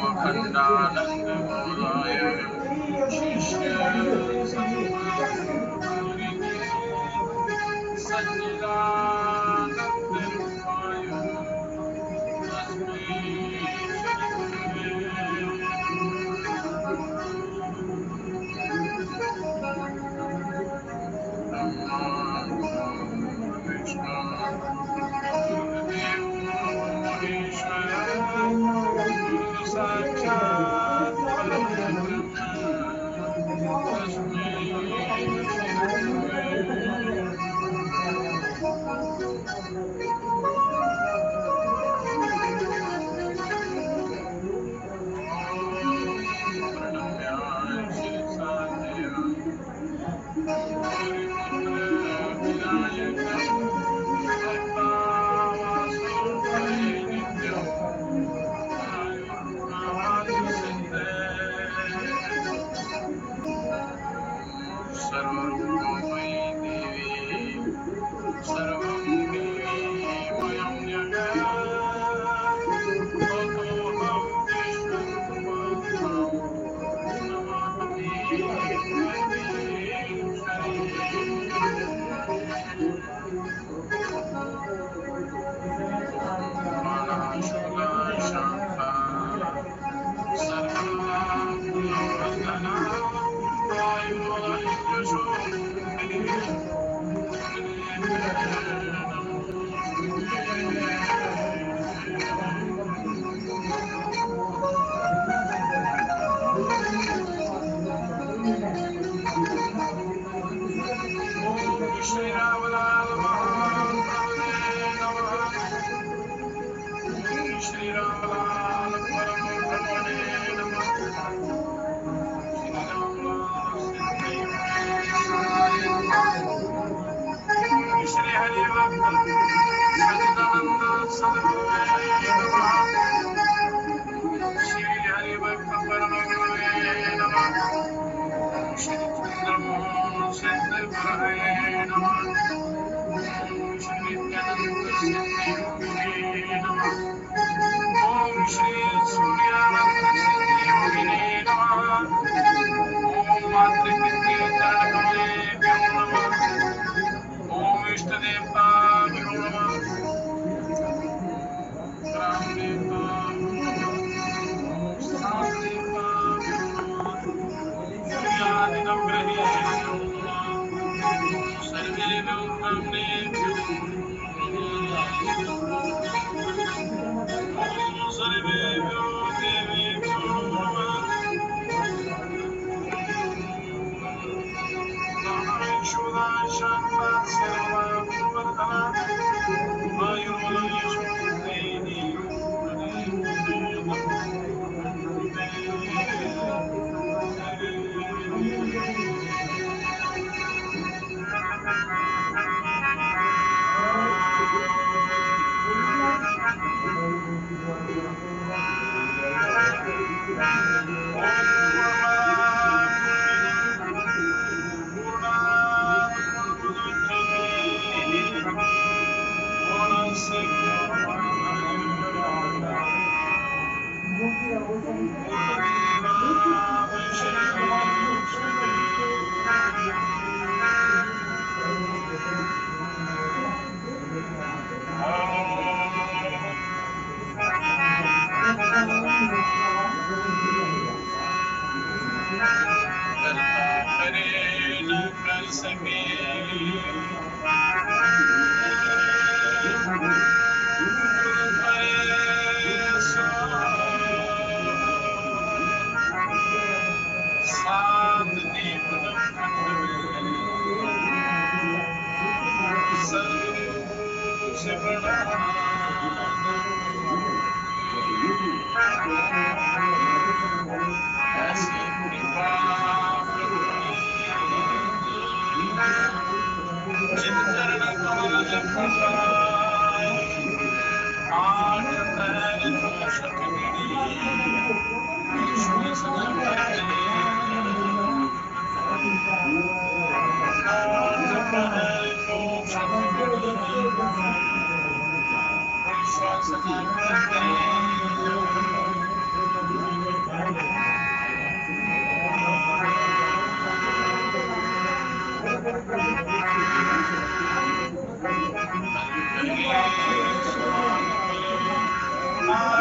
अखंडानंद गुणाय शिष्य सद्गुरुदेव सच्चिदानंद रूपाय तस्मै श्री ब्रह्मा गुरु विष्णु गुरुदेवो महेश्वर गुरु साक्षात् परब्रह्म तस्मै श्री गुरवे प्रणम्य शिरसा गौरीपुत्र सर्वरूपमयी देवी सर्वं देवीमयं जगत् ततोऽहं विष्णुरूपं नमामि परमेश्वरीं सर्वा फुल्लवदना Shri Ramalal Mahaprabhude Namaha Shri Ramalal Parabrahmane Namaha Shri Ramalal Siddhi Shri Hari Bhakta Sachidananda Sadgurave Namaha Shri Hari Bhakta Parabrahmane Namaha Shri Chandramohan Siddhivaraye Namaha Shri Nityananda Siddhi Yogine Namaha Om Shri Suryananda Siddhi Yogine Namaha Om Matre Pitri Charanamale Vyo Namaha Om Ishtadevta Vyo Namaha Ram Devta Vyo Namaha Sthan Devta Vyo Namaha Suryanidam Grahe Vyo Namaha Sarve Vyo Brahmane Vyo Om Sarve Vyo Devi Vyo Namaha Shudha Shanta Sarva Vardhana Ayurveda Yashvardhini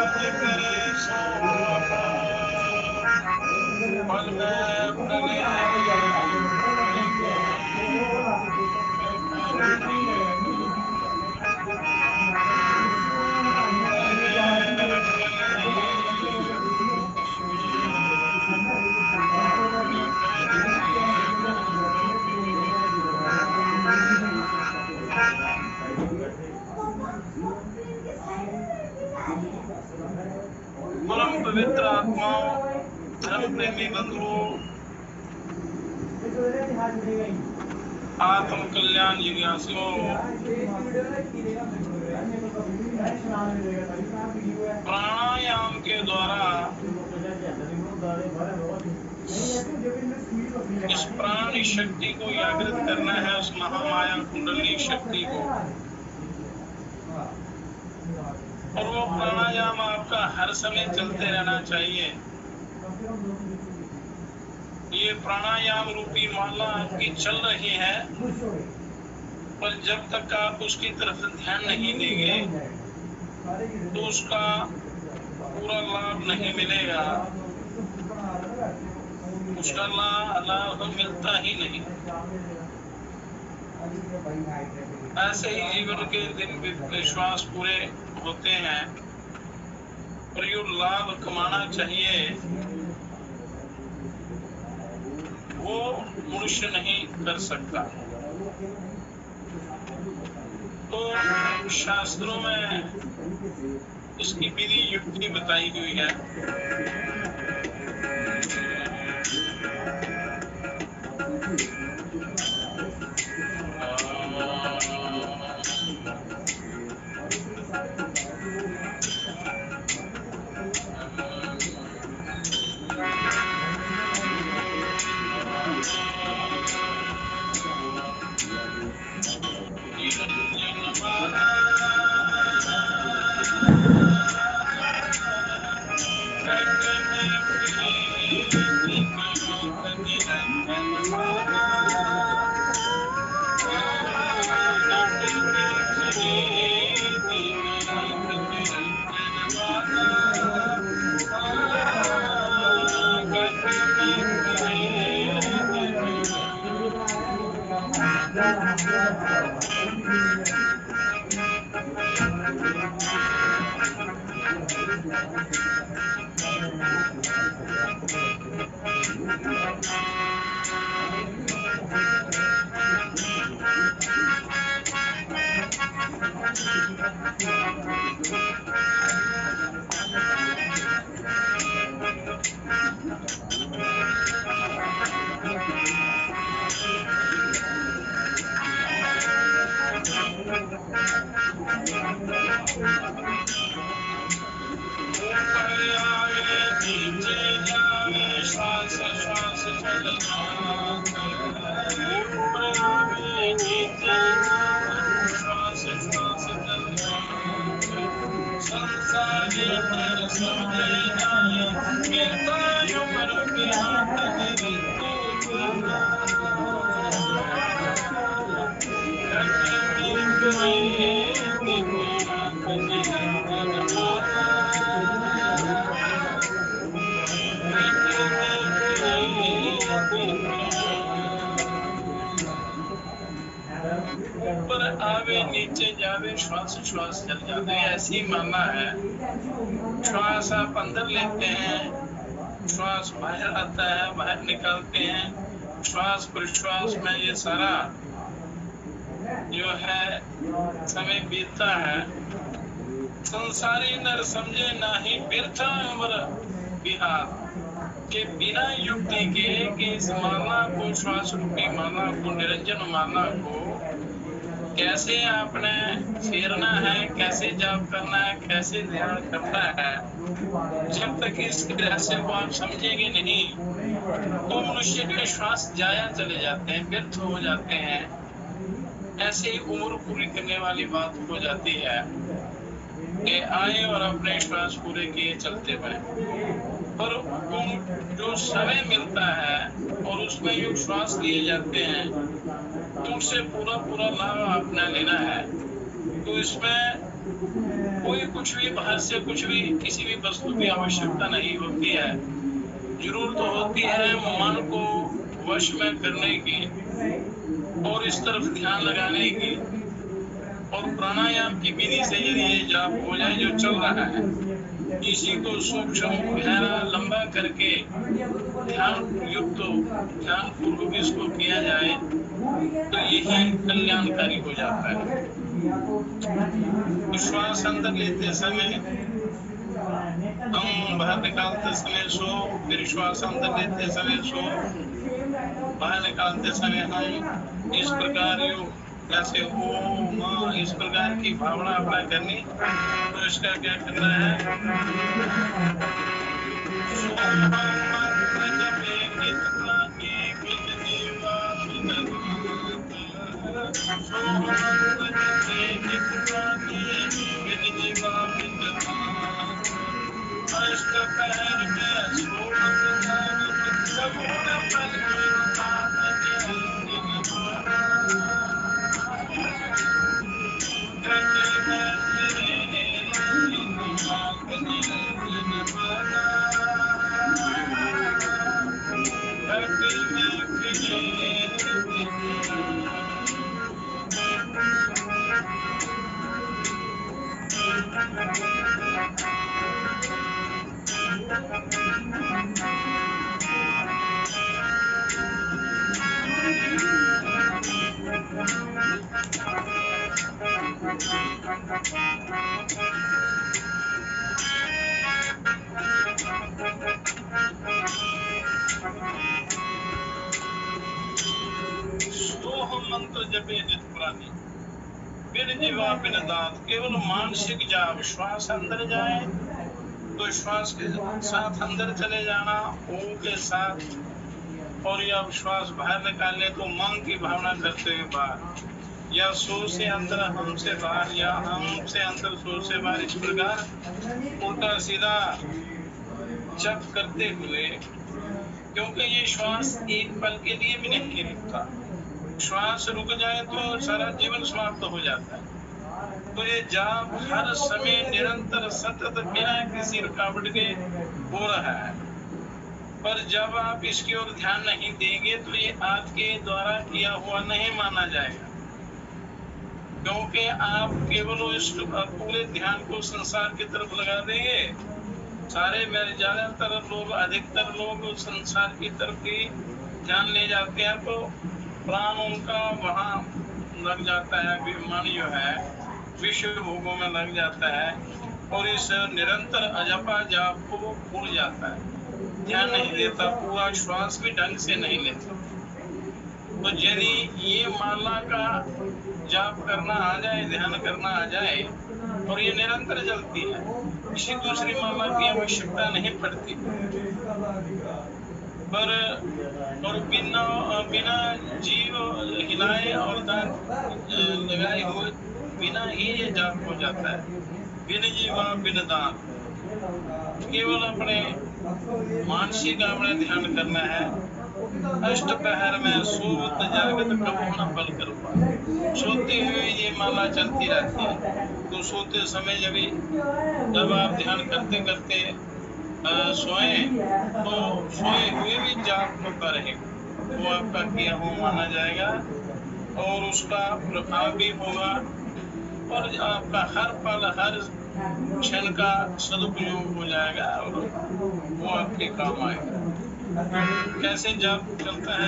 काज करे सो पल में पले परम पवित्र आत्माओं, धर्म प्रेमी बंधुओं, आत्म कल्याण जिज्ञासुओं, प्राणायाम के द्वारा इस प्राण शक्ति को जागृत करना है, उस महामाया कुंडली शक्ति को। और वो प्राणायाम आपका हर समय चलते रहना चाहिए। ये प्राणायाम रूपी माला आपकी चल रही है, पर जब तक आप उसकी तरफ ध्यान नहीं देंगे तो उसका पूरा लाभ नहीं मिलेगा, उसका लाभ मिलता ही नहीं। ऐसे ही जीवन के दिन विश्वास पूरे होते हैं, और जो लाभ कमाना चाहिए वो मनुष्य नहीं कर सकता। तो शास्त्रों में इसकी विधि युक्ति बताई हुई है। ऊपर आवे नीचे जावे, श्वास श्वास चल जाते हैं, ऐसी मानना है। श्वास आप अंदर लेते हैं, श्वास बाहर आता है, बाहर निकालते हैं। श्वास प्रश्वास में ये सारा जो है समय बीतता है। संसारी नर समझे नाही बिरथा उम्र बिहार के बिना युक्ति के कि इस माला को, श्वास रूपी माला को, निरंजन माला को कैसे आपने फेरना है, कैसे जाप करना है, कैसे ध्यान करना है, जब तक इस रहस्य को आप समझेंगे नहीं तो मनुष्य के श्वास जाया चले जाते हैं, व्यर्थ हो जाते हैं। ऐसे ही उम्र पूरी करने वाली बात हो जाती है कि आए और अपने श्वास पूरे किए चलते हुए, पर जो समय मिलता है और उसमें जो श्वास लिए जाते हैं तो उससे पूरा लाभ आपने लेना है। तो इसमें कोई कुछ भी बाहर से कुछ भी किसी भी वस्तु की आवश्यकता नहीं होती है। जरूरत होती है मन को वश में करने की और इस तरफ ध्यान लगाने की, और प्राणायाम की विधि से यदि ये जाप हो जाए जो चल रहा है, इसी को सूक्ष्म गहरा लंबा करके ध्यान युक्त ध्यान पूर्वक इसको किया जाए तो यही कल्याणकारी हो जाता है। श्वास अंदर लेते समय हम बाहर निकालते समय सो, फिर श्वास अंदर लेते समय सो, बाहर निकालते समय हम इस प्रकार जैसे ओम इस प्रकार की भावना अपना करनी। तो इसका क्या करना है, मंत्र जपे नित पुरानी, बिन जीवा बिन दांत। केवल मानसिक जाप, श्वास अंदर जाए तो श्वास के साथ अंदर चले जाना ओम के साथ, और या श्वास बाहर निकालने तो मन की भावना करते हुए बाहर, या सो से अंदर हम से बाहर, या हम से अंदर सो से बाहर, इस प्रकार उल्टा सीधा जप करते हुए, क्योंकि ये श्वास एक पल के लिए भी नहीं रुकता। श्वास रुक जाए तो सारा जीवन समाप्त हो जाता है। तो ये जाप हर समय निरंतर सतत बिना किसी रुकावट के हो रहा है। पर जब आप इसकी ओर ध्यान नहीं देंगे तो ये आपके द्वारा किया हुआ नहीं माना जाएगा, क्योंकि आप केवल इस पूरे ध्यान को संसार की तरफ लगा देंगे। सारे मेरे ज्यादातर लोग, अधिकतर लोग संसार की तरफ ही ध्यान ले जाते हैं, तो प्राण उनका वहाँ लग जाता है, मन जो है विश्व भोगों में लग जाता है, और इस निरंतर अजपा जाप को भूल जाता है, ध्यान नहीं देता, पूरा श्वास भी ढंग से नहीं लेता। तो यदि ये माला का जाप करना आ जाए, ध्यान करना आ जाए, और ये निरंतर चलती है, किसी दूसरी माला की आवश्यकता नहीं पड़ती, पर और बिना जीव हिलाए और दांत लगाए हुए बिना ही ये जाप हो जाता है। बिन जीवा बिन दांत, केवल अपने मानसिक अपने ध्यान करना है। अष्ट पहर में सोवत जागत कबो न बल कर पाए। सोते हुए ये माला चलती रहती है, तो सोते समय जब आप ध्यान करते करते सोए तो सोए हुए भी जाप होता रहेगा, वो आपका किया हुआ माना जाएगा और उसका प्रभाव भी होगा, और आपका हर पल हर क्षण का सदुपयोग हो जाएगा और वो आपके काम आएगा। कैसे जाप चलता है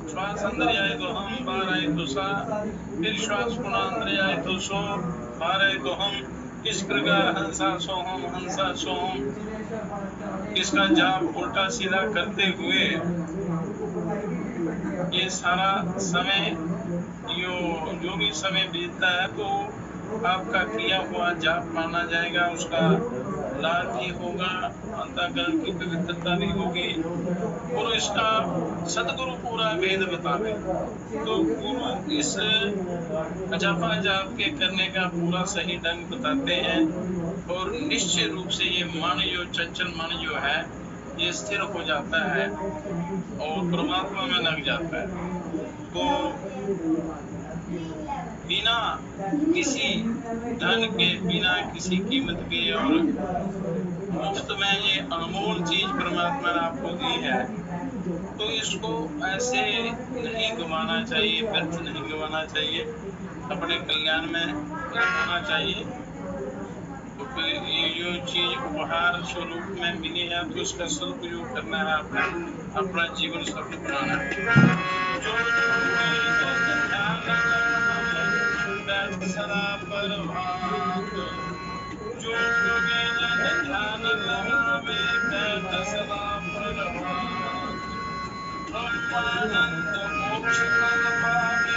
श्वास अंदर जाए तो हम, बाहर आए तो सा, फिर श्वास पुनः अंदर जाए तो सो, बाहर आए तो हम, इस प्रकार हंसा सोहम इसका जाप उल्टा सीधा करते हुए ये सारा समय जो भी समय बीतता है तो आपका किया हुआ जाप माना जाएगा, उसका लाभ भी होगा, अंतःकरण की पवित्रता भी होगी और इसका सदगुरु पूरा भेद बतावे। तो गुरु इस जपा जाप के करने का पूरा सही ढंग बताते हैं और निश्चित रूप से ये मन जो चंचल मन जो है ये स्थिर हो जाता है और परमात्मा में लग जाता है। तो बिना किसी धन के, बिना किसी कीमत के और मुफ्त में ये अनमोल चीज परमात्मा ने आपको दी है, तो इसको ऐसे नहीं गंवाना चाहिए, व्यर्थ नहीं गंवाना चाहिए, अपने कल्याण में लगाना चाहिए। तो ये जो चीज उपहार स्वरूप में मिली है तो उसका सदुपयोग करना है, अपना जीवन सफल बनाना है। जो सदा परभात, जो ध्यान लगावे सदा परभात, ब्रह्मानंद मोक्ष फल पावे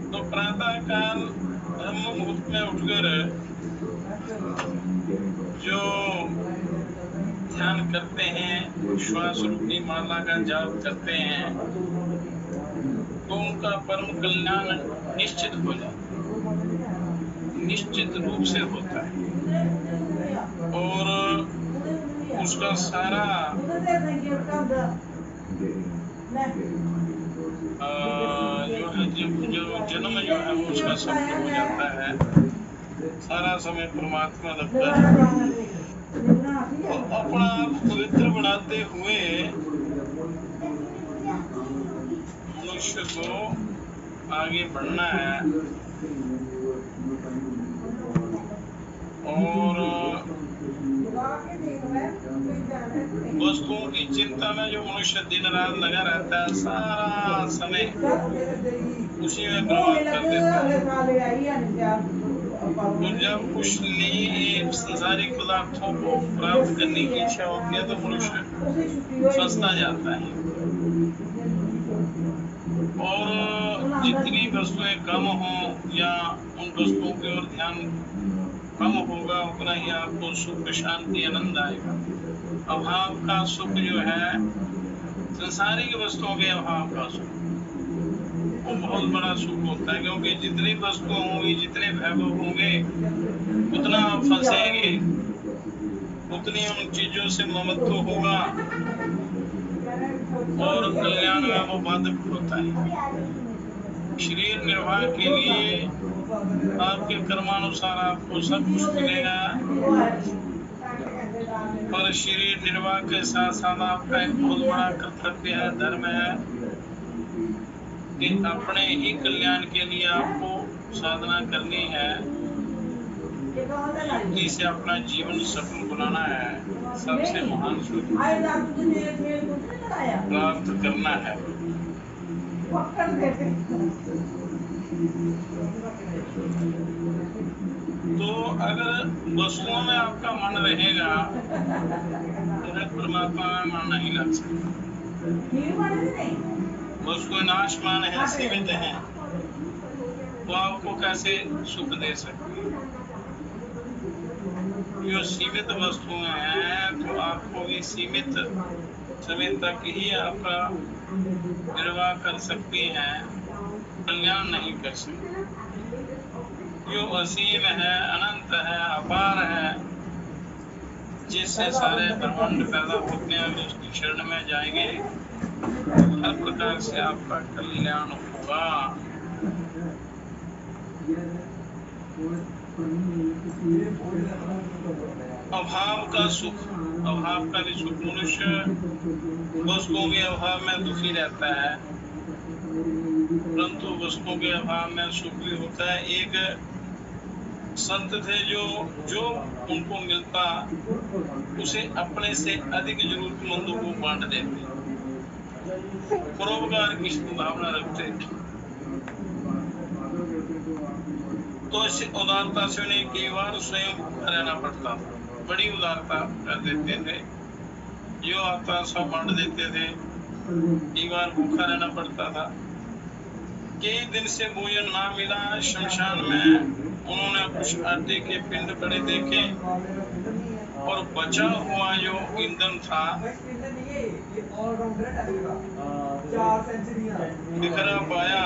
तो प्रातः काल ब्रह्म मुहूर्त में उठकर जो ध्यान करते हैं, श्वास रूपी माला का जाप करते हैं, तो उनका परम कल्याण निश्चित हो जाता है, निश्चित रूप से होता है और उसका सारा जो है जो जन्म जो है वो उसका सफल हो जाता है, सारा समय परमात्मा लगता है। तो अपना पवित्र बनाते हुए मनुष्य को आगे बढ़ना है और वस्तुओं की चिंता में जो मनुष्य दिन रात लगा रहता है, सारा समय उसी में बर्बाद कर देता है। तो जब कुछ नई संसारिक पदार्थों को प्राप्त करने की इच्छा होती है तो मनुष्य फंसता जाता है और जितनी वस्तुएं कम हो या उन वस्तुओं की ओर ध्यान कम होगा उतना ही आपको सुख शांति आनंद आएगा। अभाव का सुख जो है, संसारिक वस्तुओं के अभाव का सुख, वो बहुत बड़ा सुख होता है, क्योंकि जितनी वस्तु होंगी, जितने वैभव होंगे, उतना आप फंसेंगे, उतनी उन चीजों से ममत्व होगा और कल्याण में वो बाधक होता है। शरीर निर्वाह के लिए आपके कर्मानुसार आपको सब कुछ मिलेगा, पर शरीर निर्वाह के साथ साथ आपका एक बहुत बड़ा कर्तव्य है, धर्म है कि अपने ही कल्याण के लिए आपको साधना करनी है, युक्ति से अपना जीवन सफल बनाना है, सबसे महान सुख प्राप्त करना है। तो अगर वस्तुओं में आपका मन रहेगा तो परमात्मा में मन नहीं लग सकता। वस्तु नाशमान है, सीमित है, तो आपको कैसे सुख दे सकती है? जो सीमित वस्तुएं हैं तो आपको भी सीमित समय तक ही आपका निर्वाह कर सकती हैं, कल्याण नहीं कर सकती। जो असीम है, अनंत है, अपार है, जिससे सारे ब्रह्मांड पैदा होते हैं, उसकी शरण में जाएंगे, हर प्रकार से आपका कल्याण होगा। अभाव का सुख, अभाव का भी सुख। मनुष्य वस्तुओं के अभाव में दुखी रहता है, परंतु वस्तुओं के अभाव में सुख भी होता है। एक संत थे जो उनको मिलता उसे अपने से अधिक जरूरतमंदों को बांट देते, परोपकार की भावना रखते। तो इस उदारता से उन्हें कई बार स्वयं रहना पड़ता था। बड़ी उदारता कर देते थे, जो आता सब बांट देते थे, कई बार भूखा रहना पड़ता था। कई दिन से भोजन ना मिला। शमशान में उन्होंने कुछ आटे के पिंड पड़े देखे और बचा हुआ जो ईंधन था बिखरा पाया।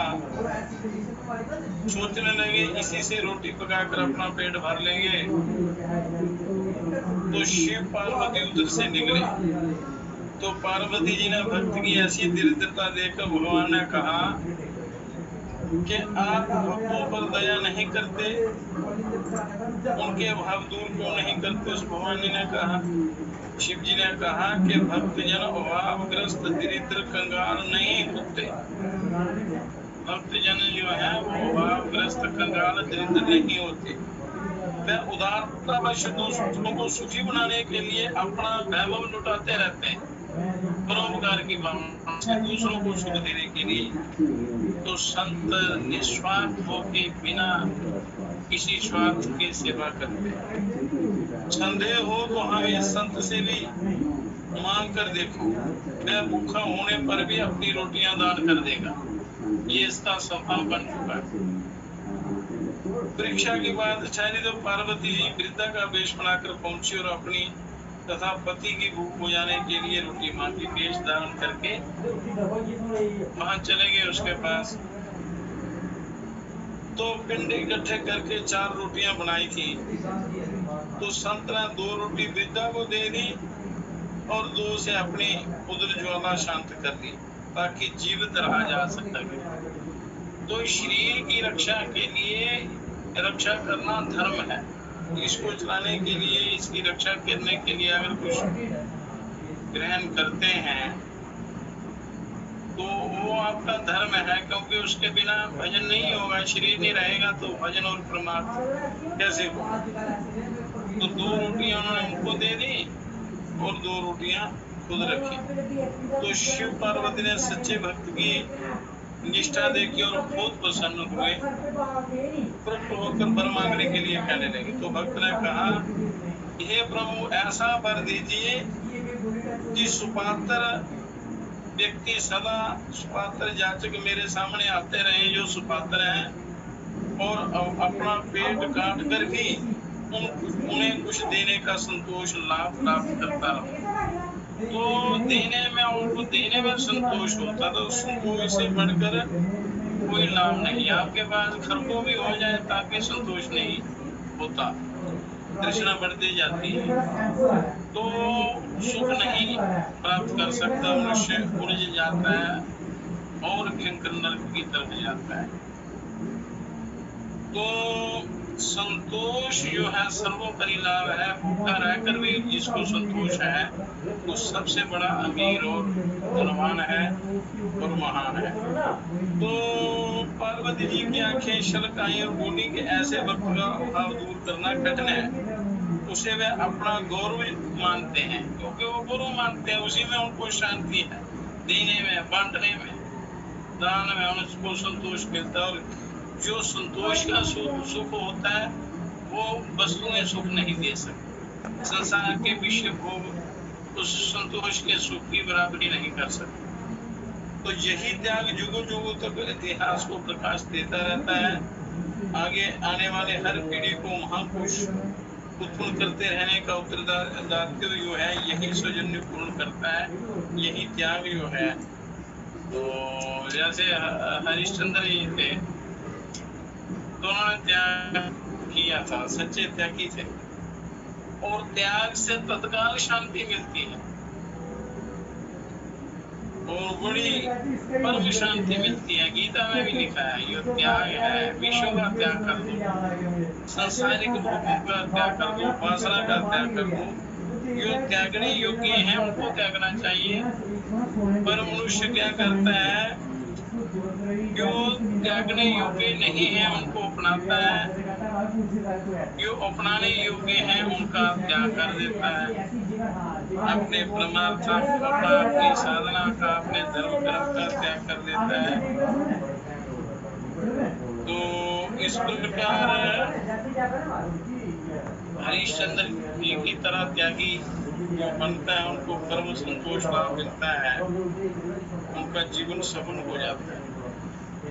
सोचने लगे इसी से रोटी पकाकर अपना पेट भर लेंगे। तो शिव पार्वती उधर से निकले। तो पार्वती जी ने भक्त की ऐसी दरिद्रता देखकर भगवान ने कहा कि आप भक्तों पर दया नहीं करते, उनके अभाव दूर क्यों नहीं करते। उस भगवान जी ने कहा, शिव जी ने कहा कि भक्त जन अभावग्रस्त दरिद्र कंगाल नहीं होते। भक्त जन जो है वो अभावग्रस्त कंगाल दरिद्र नहीं होते। वह उदारता वश दूसरों को सुखी बनाने के लिए अपना वैभव लुटाते रहते हैं, परोपकार की भावना से दूसरों को सुख देने के लिए। तो संत निस्वार्थ होके बिना किसी स्वार्थ की सेवा करते हैं। संदेह हो तो हमें संत से भी मांग कर देखो, वह भूखा होने पर भी अपनी रोटियां दान कर देगा। ये इसका स्वभाव बन चुका है। परीक्षा के बाद चाहे तो पार्वती जी वृद्धा का वेश बनाकर पहुंची और अपनी तथा पति की भूख बुझाने के लिए रोटी मांगी। वेश धारण करके वहां चले गए उसके पास। तो पिंड इकट्ठे करके 4 रोटियां बनाई थी। तो संत ने 2 रोटी वृद्धा को दे दी और 2 से अपनी उदर ज्वाला शांत कर दी, ताकि जीवित रहा जा सके। तो शरीर की रक्षा के लिए रक्षा करना धर्म है। इसको चलाने के लिए, इसकी रक्षा करने के लिए अगर कुछ ग्रहण करते हैं तो वो आपका धर्म है, क्योंकि उसके बिना भजन नहीं होगा। शरीर नहीं रहेगा तो भजन और परमार्थ कैसे होगा। तो 2 रोटियां उन्होंने उनको दे दी और 2 रोटियां खुद रखी। तो शिव पार्वती ने सच्चे भक्त की निष्ठा देखी और बहुत प्रसन्न हुए। प्रकट होकर वर मांगने के लिए कहने लगे। तो भक्त ने कहा, हे प्रभु ऐसा वर दीजिए कि सुपात्र व्यक्ति सदा सुपात्र जाचक मेरे सामने आते रहे, जो सुपात्र हैं, और अपना पेट काट कर भी उन्हें कुछ देने का संतोष लाभ प्राप्त करता रहो। तो देने में, उनको देने में संतोष होता, तो संतोष से बढ़कर कोई लाभ नहीं। आपके पास खर्चों भी हो जाए ताकि संतोष नहीं होता, तृष्णा बढ़ती जाती है, तो सुख नहीं प्राप्त कर सकता। मनुष्य उलझ जाता है और भयंकर नरक की तरफ जाता है। तो संतोष जो है सर्वोपरि लाभ है। भूखा रहकर भी जिसको संतोष है वो सबसे बड़ा अमीर और धनवान है और महान है। तो पार्वती जी की आंखें छलक आई और बोली कि ऐसे वक्त का अभाव दूर करना कठिन है। उसे वे अपना गौरव मानते हैं, क्योंकि वो गुरु मानते हैं, उसी में उनको शांति है। देने में, बांटने में, दान में उनको संतोष मिलता है। और जो संतोष का सुख होता है वो वस्तुएं सुख नहीं दे सकती। संसार के विषय भोग उस संतोष के सुख की बराबरी नहीं कर सकते। तो यही त्याग युगों युगों तक इतिहास को प्रकाश देता रहता है। आगे आने वाले हर पीढ़ी को महापुरुष उत्पन्न करते रहने का उत्तरदायित्व जो है यही सौजन्य पूर्ण करता है, यही त्याग जो है। तो जैसे हरिश्चंद्र जी थे, दोनों ने त्याग किया था, सच्चे त्यागी थे, और त्याग से तत्काल शांति मिलती है। और बड़ी परम शांति मिलती है। गीता में भी लिखा है, यो त्याग है, विषयों का त्याग कर दो, सांसारिक भोगों का त्याग कर दो, वासना का त्याग कर दो। जो त्यागने योग्य है उनको त्यागना चाहिए। पर मनुष्य क्या करता है, जो त्यागने योग्य नहीं है उनको अपनाता है, जो अपनाने योग्य है उनका त्याग कर देता है। अपने परमार्थ, अपनी साधना का, अपने धर्म कर्म का त्याग कर देता है। तो इस प्रकार हरिश्चंद्र जी की तरह त्यागी जो बनता है उनको परम संतोष लाभ मिलता है, उनका जीवन सफल हो जाता है।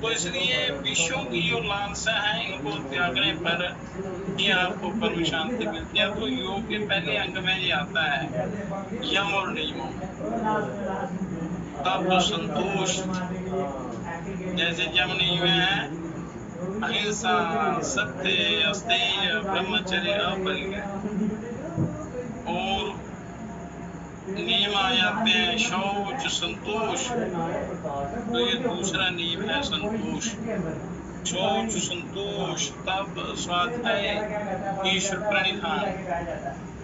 तो इसलिए विश्वों की जो लालसा है इनको त्यागने पर ये आपको परम शांति मिलती है। तो योग के पहले अंग में ये आता है यम और नियमों, तब तो संतोष। जैसे यम नियम है अहिंसा, सत्य, अस्तेय, ब्रह्मचर्य, अपरिग्रह, और नियम आ जाते हैं शौच, संतोष। तो ये दूसरा नियम है संतोष, शौच, संतोष, तप, स्वाध्याय, ईश्वर प्रणिधान।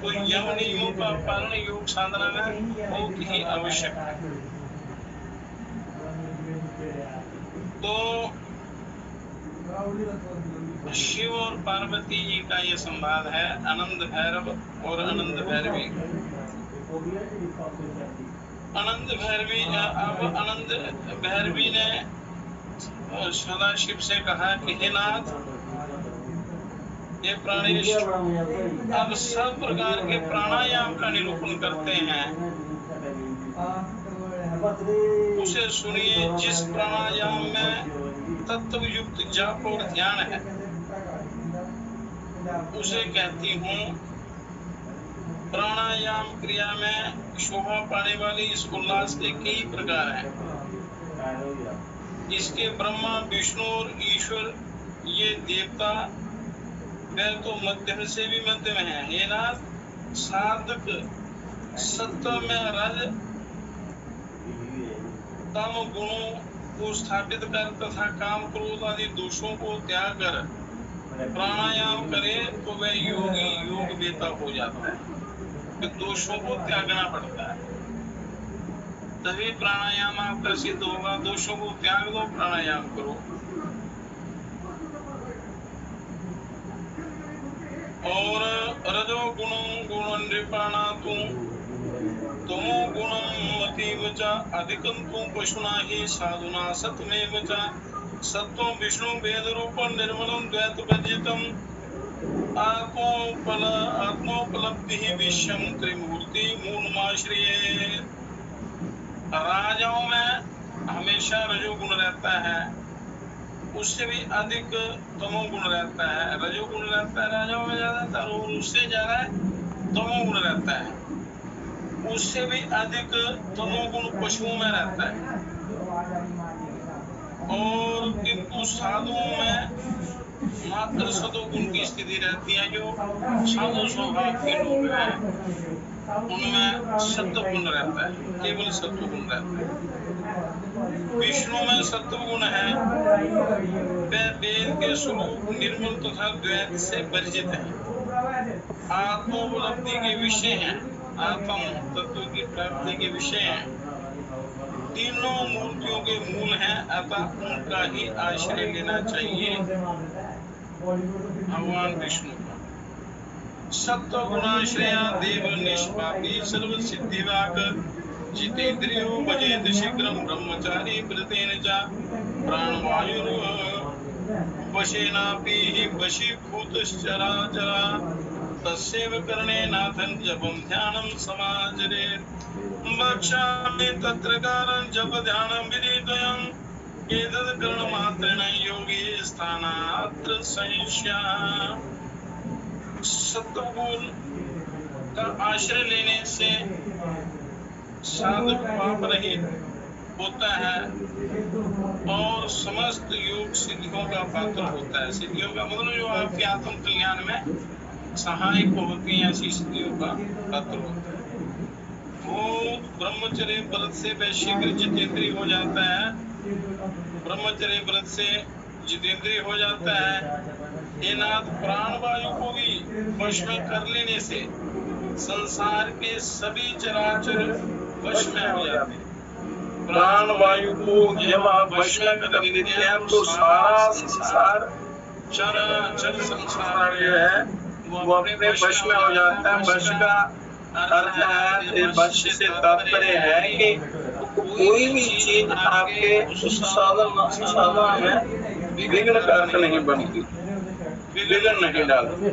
तो यम नियमों का पालन योग साधना में बहुत ही आवश्यक है। तो शिव और पार्वती जी का ये संवाद है, आनंद भैरव और आनंद भैरवी। आनंद भैरवी, अब आनंद भैरवी ने सदाशिव से कहा कि हे नाथ, ये प्राणेश अब सब प्रकार के प्राणायाम का निरूपण करते हैं, उसे सुनिए। जिस प्राणायाम में तत्व युक्त जाप और ध्यान है उसे कहती हूँ। प्राणायाम क्रिया में शोभा पाने वाली इस उल्लास के कई प्रकार हैं। इसके ब्रह्मा, विष्णु और ईश्वर ये देवता वे तो मध्यम से भी मध्यम है। हे नाथ, साधक सत्व में रज तम गुणों को स्थापित कर तथा काम क्रोध आदि दोषों को त्याग कर प्राणायाम करे तो वह योगी योग वेता हो जाता है। तो दोषों को त्यागना पड़ता है, तभी प्राणायाम आपका सिद्ध होगा। दोषों को त्याग दो, प्राणायाम करो। और रजो गुणं गुणं नृपाणातु तमो गुणं अतीव च अधिकंतु पशुना ही साधुना सत्मेव च सत्वं विष्णु वेद रूपं निर्मलं द्वैत वर्जितम् आत्मोपलब्धि विश्वं त्रिमूर्ति मूलमाश्रये। राजाओं में हमेशा रजोगुण रहता है, उससे भी अधिक तमोगुण रहता है। रजोगुण रहता है राजाओं में ज्यादातर, और उससे ज्यादा तमोगुण रहता है। उससे भी अधिक तमोगुण पशुओं में रहता है। और किंतु साधुओं में मात्र सतोगुण की स्थिति रहती है। जो साधु स्वभाव के लोग हैं उनमें सत्वगुण रहता है, केवल सत्वगुण रहता है। विष्णु में सत्वगुण है, वे वेद के स्वरूप निर्मल तथा द्वैत से वर्जित है, आत्मोपलब्धि के विषय हैं, आत्म तत्व की प्राप्ति के विषय हैं, तीनों मूर्तियों के मूल हैं। अतः उनका ही आश्रय लेना चाहिए, भगवान विष्णु का। सत्व गुणाश्रया देव निष्पापी सर्व सिद्धिवाक जितेन्द्रियो भजेत शीघ्रं ब्रह्मचारी व्रतेन च प्राणवायुर् वशेनापि वशीभूतश्चराचरा तस्यैव कर्णेनाथं जपं ध्यानं समाचरेत्। वक्ष्यामि तत्र कारं जप ध्यानं विदितयम् एतद् कर्णमात्रेण योगी स्थानात्र संस्या। सत्वगुण का आश्रय लेने से साधक पाप रहित होता है और समस्त योग सिद्धियों का पात्र होता है। सिद्धियों का मतलब जो आपके आत्म कल्याण में सहायक होती है, ऐसी सिद्धियों का पात्र होता है। वो ब्रह्मचर्य व्रत से वह शीघ्र जितेंद्रिय हो जाता है। ब्रह्मचर्य व्रत से जितेंद्रिय हो जाता है। हे नाथ, प्राण वायु को भी वश में कर लेने से संसार के सभी चराचर वश में हो जाते हैं। प्राण वायु को जब आप वश में कर लेते हैं तो सारा संसार, चर संसार जो है वो अपने वश में हो जाता है। वश का अर्थ है, वश से तात्पर्य है कि कोई भी चीज आपके उस साधन में विघ्न कारक नहीं बनती, विघ्न नहीं डालती।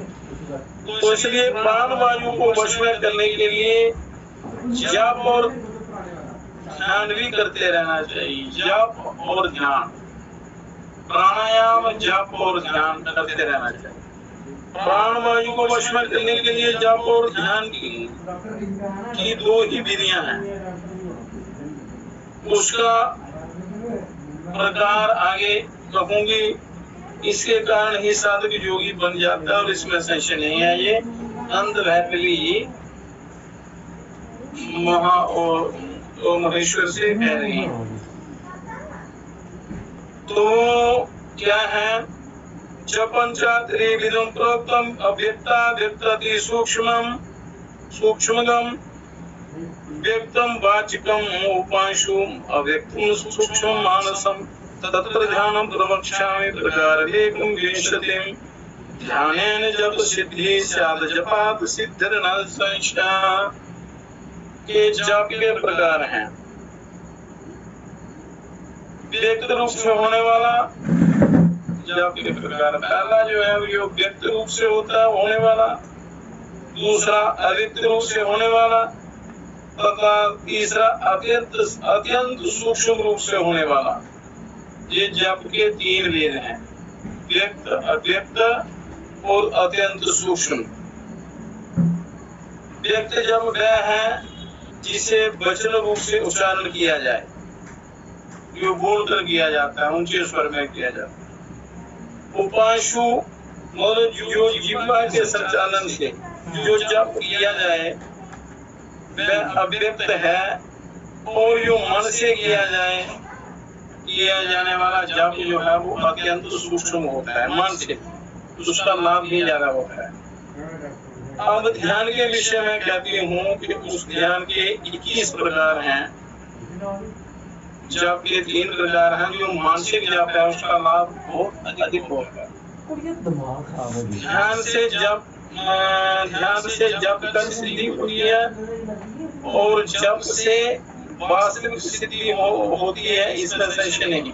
तो इसलिए प्राण वायु को वश में करने के लिए जप और ध्यान भी करते रहना चाहिए। जप और ध्यान, प्राणायाम, जप और ध्यान करते रहना चाहिए। प्राण वायु को वश में करने के लिए जप और ध्यान की दो ही विधियां हैं। उसका प्रकार आगे कहूंगी। इसके कारण ही साधक योगी बन जाता है और इसमें संशय नहीं है। ये अंध वैपली महेश्वर से कह रही है। तो क्या है? जपंचात्रिविधं प्रोक्तम अव्यक्ता व्यक्तति सूक्ष्मम सूक्ष्मगम व्यक्तम वाचिकम उपांशु अव्यक्तम सूक्ष्म मानसम तत्र ध्यानं प्रवक्ष्यामि प्रकारवेकं विंशतिं ध्यानेन जप सिद्धि स्यात् जपात् सिद्धिर्न संशयः। के जप के प्रकार हैं। व्यक्त रूप से होने वाला जप के प्रकार, पहला जो है वो व्यक्त रूप से होता है होने वाला, दूसरा अव्यक्त रूप से होने वाला, तथा तीसरा अत्यंत सूक्ष्म रूप से होने वाला। ये जप के तीन वेद हैं, व्यक्त, अव्यक्त और अत्यंत सूक्ष्म। व्यक्त जप वह है जिसे वचन रूप से उच्चारण किया जाए, जो बोलकर किया जाता है, ऊंचे स्वर में किया जाता है। उपांशु मतलब जो जिह्वा के संचालन से जो जप किया जाए वह अव्यक्त है, और जो मन से किया जाने वाला जप जो है वो अत्यंत सूक्ष्म होता है, मन से उसका लाभ भी ज्यादा होता है। अब ध्यान के विषय में कहती हूँ कि उस ध्यान के 21 प्रकार हैं। जप के 3 प्रकार हैं। जो मानसिक जप है उसका लाभ बहुत अधिक होगा। ध्यान से जप कर सिद्धि होती है, और जप से वास्तविक सिद्धि होती है, इसमें संशय नहीं।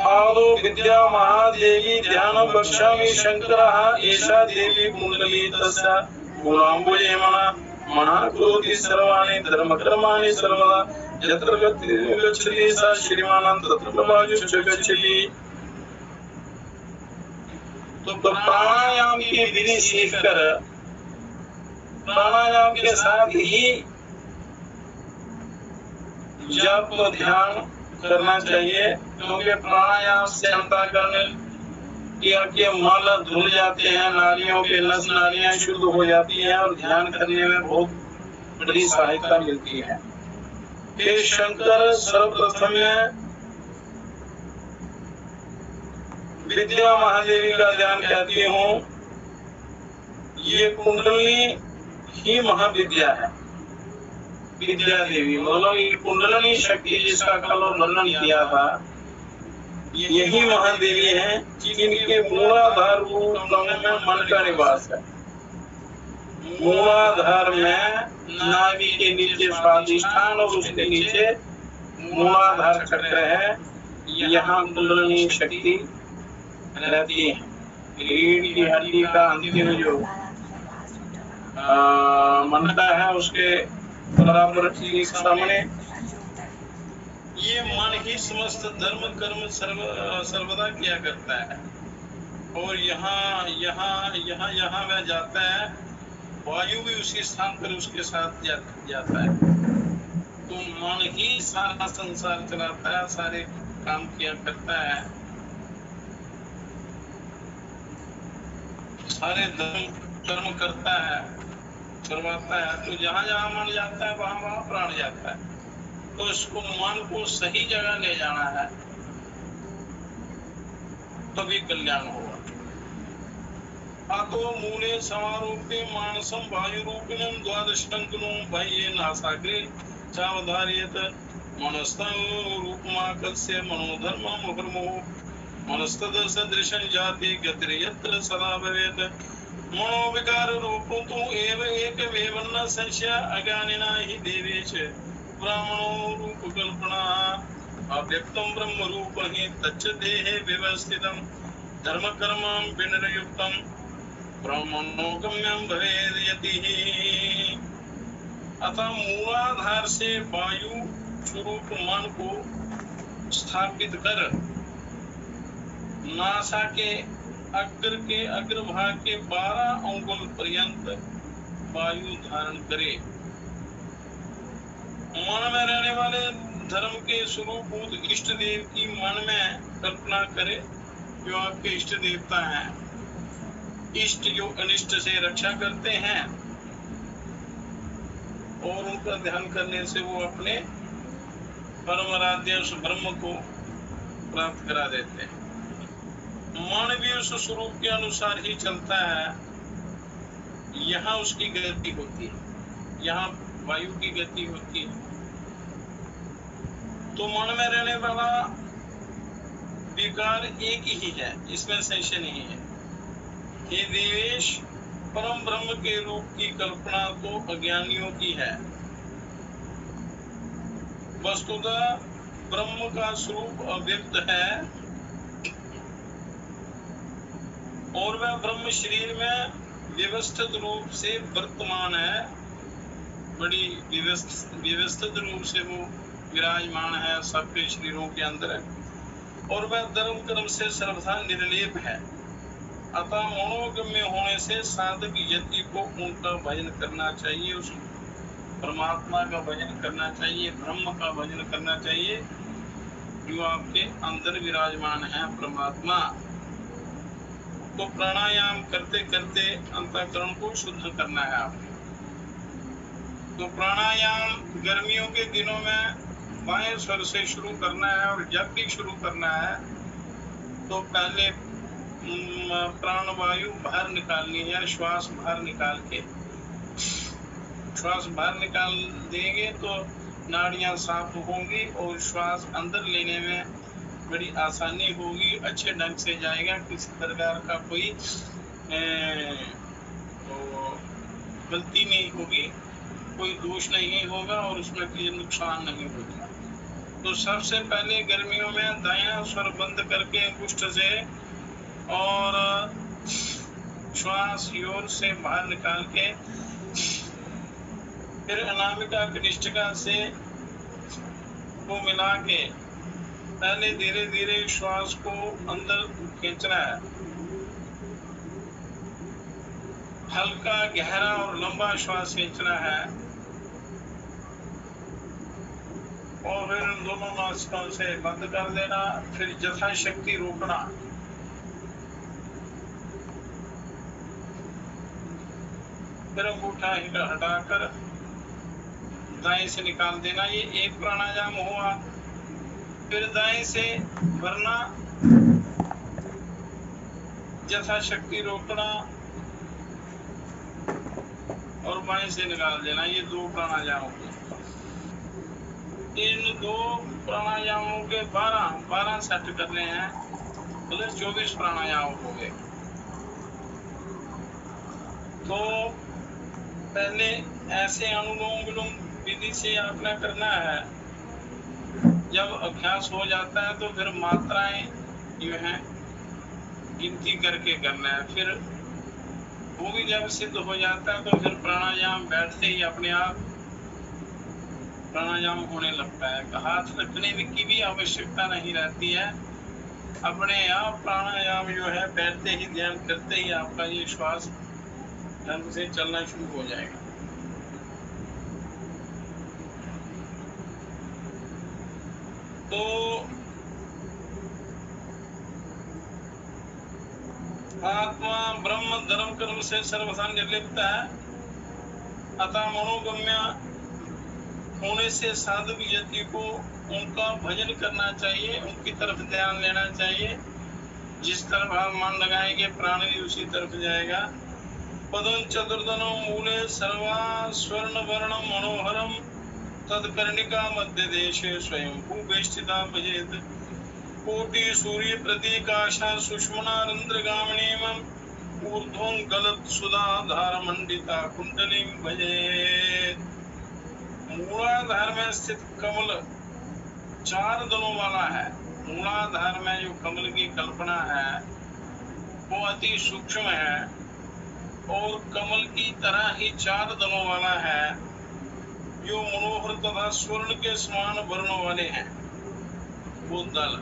आदो विद्या महादेवी ध्यानं वक्ष्यामि शंकरः एषा देवी कुंडली तस्य गुणाम्बुजे मनः करोति सर्वाणि धर्मकर्माणि सर्वदा यत्र गच्छति स श्रीमान् तत्र वायुश्च गच्छति। तो प्राणायाम की विधि सीखकर प्राणायाम के साथ ही जप को ध्यान करना चाहिए, क्योंकि प्राणायाम से अंतःकरण के मल धुल जाते हैं, नालियों के नस नालियां शुद्ध हो जाती हैं और ध्यान करने में बहुत बड़ी सहायता मिलती है। हे शंकर, सर्वप्रथम विद्या महादेवी का ध्यान कहती हूँ। ये कुंडली ही महाविद्या है। विद्या देवी मतलब ये कुंडलनी शक्ति जिसका कल वर्णन किया था, यही महादेवी है, जिनके मूलाधार रूप में मन का निवास है। मूलाधार में नाभि के नीचे स्वादिष्ठान और उसके नीचे मूलाधार चक्र है। यहाँ कुंडलनी शक्ति रहती है। रीढ़ की हड्डी का अंतिम जो मनता है उसके बराबर ठीक सामने ये मन ही समस्त धर्म कर्म सर्वदा किया करता है। और यहाँ वह जाता है, वायु भी उसी स्थान पर उसके साथ जाता है। तो मन ही सारा संसार चलाता है, सारे काम किया करता है, सारे धर्म कर्म करता है। करवाता है। तो जहां जहां मन जाता है वहां वहां प्राण जाता है। तो इसको मन को सही जगह ले जाना है, तभी कल्याण होगा। अतो मूले समारूपे मानसं वायुरूपिणं द्वादशंकुलो बाह्ये नासाग्रे चावधारयेत मनस्तं रूपमाकस्य मनोधर्मं मुहुर्मुहुः मनस्तदसदृशं जाति गतिर्यत्र सदा भवेत् मनोविकार रूपो तु एव एकमेवन्न संशय अज्ञानिना हि देवेश ब्राह्मणो रूपकल्पना अव्यक्तं ब्रह्मरूप हि तच्च देहे व्यवस्थितं धर्मकर्मं विनरयुक्तं ब्रह्मणोगम्यं भवेद् यतिः। अतः मूलाधार से वायु स्वरूप मन को स्थापित कर नासा के अग्रभाग के 12 अंगुल पर्यंत वायु धारण करे। मन में रहने वाले धर्म के स्वरूप इष्ट देव की मन में कल्पना करे, जो आपके इष्ट देवता हैं। इष्ट जो अनिष्ट से रक्षा करते हैं और उनका ध्यान करने से वो अपने परम आराध्य उस ब्रह्म को प्राप्त करा देते हैं। मन भी उस स्वरूप के अनुसार ही चलता है। यहाँ उसकी गति होती है, यहाँ वायु की गति होती है। तो मन में रहने वाला विकार एक ही है, इसमें संशय नहीं है। हे देवेश, परम ब्रह्म के रूप की कल्पना तो अज्ञानियों की है। वस्तुतः ब्रह्म का स्वरूप अव्यक्त है और वह ब्रह्म शरीर में व्यवस्थित रूप से वर्तमान है। बड़ी व्यवस्थित रूप से वो विराजमान है, सबके शरीरों के अंदर है और वह धर्म कर्म से सर्वथा निर्लेप है। अतः मनोगम्य होने से साधक यति को उनका भजन करना चाहिए, उस परमात्मा का भजन करना चाहिए, ब्रह्म का भजन करना चाहिए जो आपके अंदर विराजमान है परमात्मा। तो प्राणायाम करते करते अंतःकरण को शुद्ध करना है आपको। तो प्राणायाम गर्मियों के दिनों में बाएं स्वर से शुरू करना है और जब भी शुरू करना है तो पहले प्राण वायु बाहर निकालनी है। श्वास बाहर निकाल के, श्वास बाहर निकाल देंगे तो नाड़ियां साफ होंगी और श्वास अंदर लेने में बड़ी आसानी होगी, अच्छे ढंग से जाएगा। किसी प्रकार का कोई गलती नहीं होगी, कोई दोष नहीं होगा और उसमें कोई नुकसान नहीं होगा। तो सबसे पहले गर्मियों में दायां स्वर बंद करके अंगुष्ठ से और श्वास जोर से बाहर निकाल के फिर अनामिका कनिष्ठिका से को मिला के पहले धीरे धीरे श्वास को अंदर खींचना है। हल्का गहरा और लंबा श्वास खींचना है और फिर उन दोनों नासिकाओं से बंद कर देना। फिर यथाशक्ति रोकना। फिर अंगूठा हटाकर दाएं से निकाल देना। ये एक प्राणायाम हुआ। फिर दाएं से भरना, यथाशक्ति रोकना और बाएं से निकाल देना। ये 2 प्राणायाम हुए। इन 2 प्राणायामों के 12 सेट करने हैं, मतलब 24 प्राणायाम हो गए। तो पहले ऐसे अनुलोम विलोम विधि से आपने करना है। जब अभ्यास हो जाता है तो फिर मात्राएं जो हैं गिनती करके करना है। फिर वो भी जब सिद्ध हो जाता है तो फिर प्राणायाम बैठते ही अपने आप प्राणायाम होने लगता है। हाथ रखने की भी आवश्यकता नहीं रहती है, अपने आप प्राणायाम जो है बैठते ही ध्यान करते ही आपका ये श्वास ढंग से चलना शुरू हो जाएगा। तो आत्मा ब्रह्म धर्म कर्म से सर्वथा निर्लिप्त है अतः मनोगम्य होने से साधक यति को उनका भजन करना चाहिए, उनकी तरफ ध्यान लेना चाहिए। जिस तरफ आप मन लगाएंगे प्राण भी उसी तरफ जाएगा। पदं चतुर्दनो मूले सर्वा स्वर्ण वर्णम मनोहरम तत्कर्णिका मध्य देशे स्वयं भूवेष्टिता भजेत। कोटि सूर्य प्रतीकाशा सुष्मनारंद्रगामिनीम ऊर्ध्वं गलत सुधाधार मंडिता कुंडलीं भजेत। मूलाधार में स्थित कमल 4 दलों वाला है। मूलाधार में जो कमल की कल्पना है वो अति सूक्ष्म है और कमल की तरह ही 4 दलों वाला है, जो मनोहर तथा स्वर्ण के समान वर्णों वाले हैं। वो दल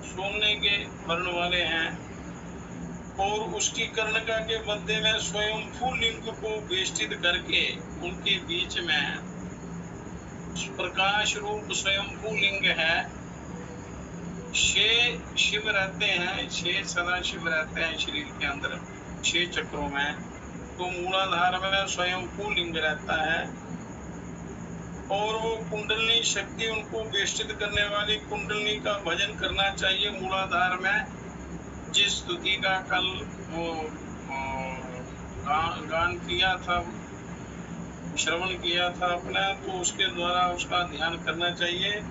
सोने के वर्ण वाले हैं और उसकी कर्णिका के मध्य में स्वयंभू लिंग को वेष्टित करके उनके बीच में प्रकाश रूप स्वयंभू लिंग है। 6 शिव रहते हैं, 6 सदा शिव रहते हैं शरीर के अंदर 6 चक्रों में। तो मूलाधार में स्वयंभू लिंग रहता है और वो कुंडलनी शक्ति उनको वेष्टित करने वाली कुंडलनी का भजन करना चाहिए। मूलाधार में जिस स्तुति का कल वो गान किया था, श्रवण किया था अपना, तो उसके द्वारा उसका ध्यान करना चाहिए।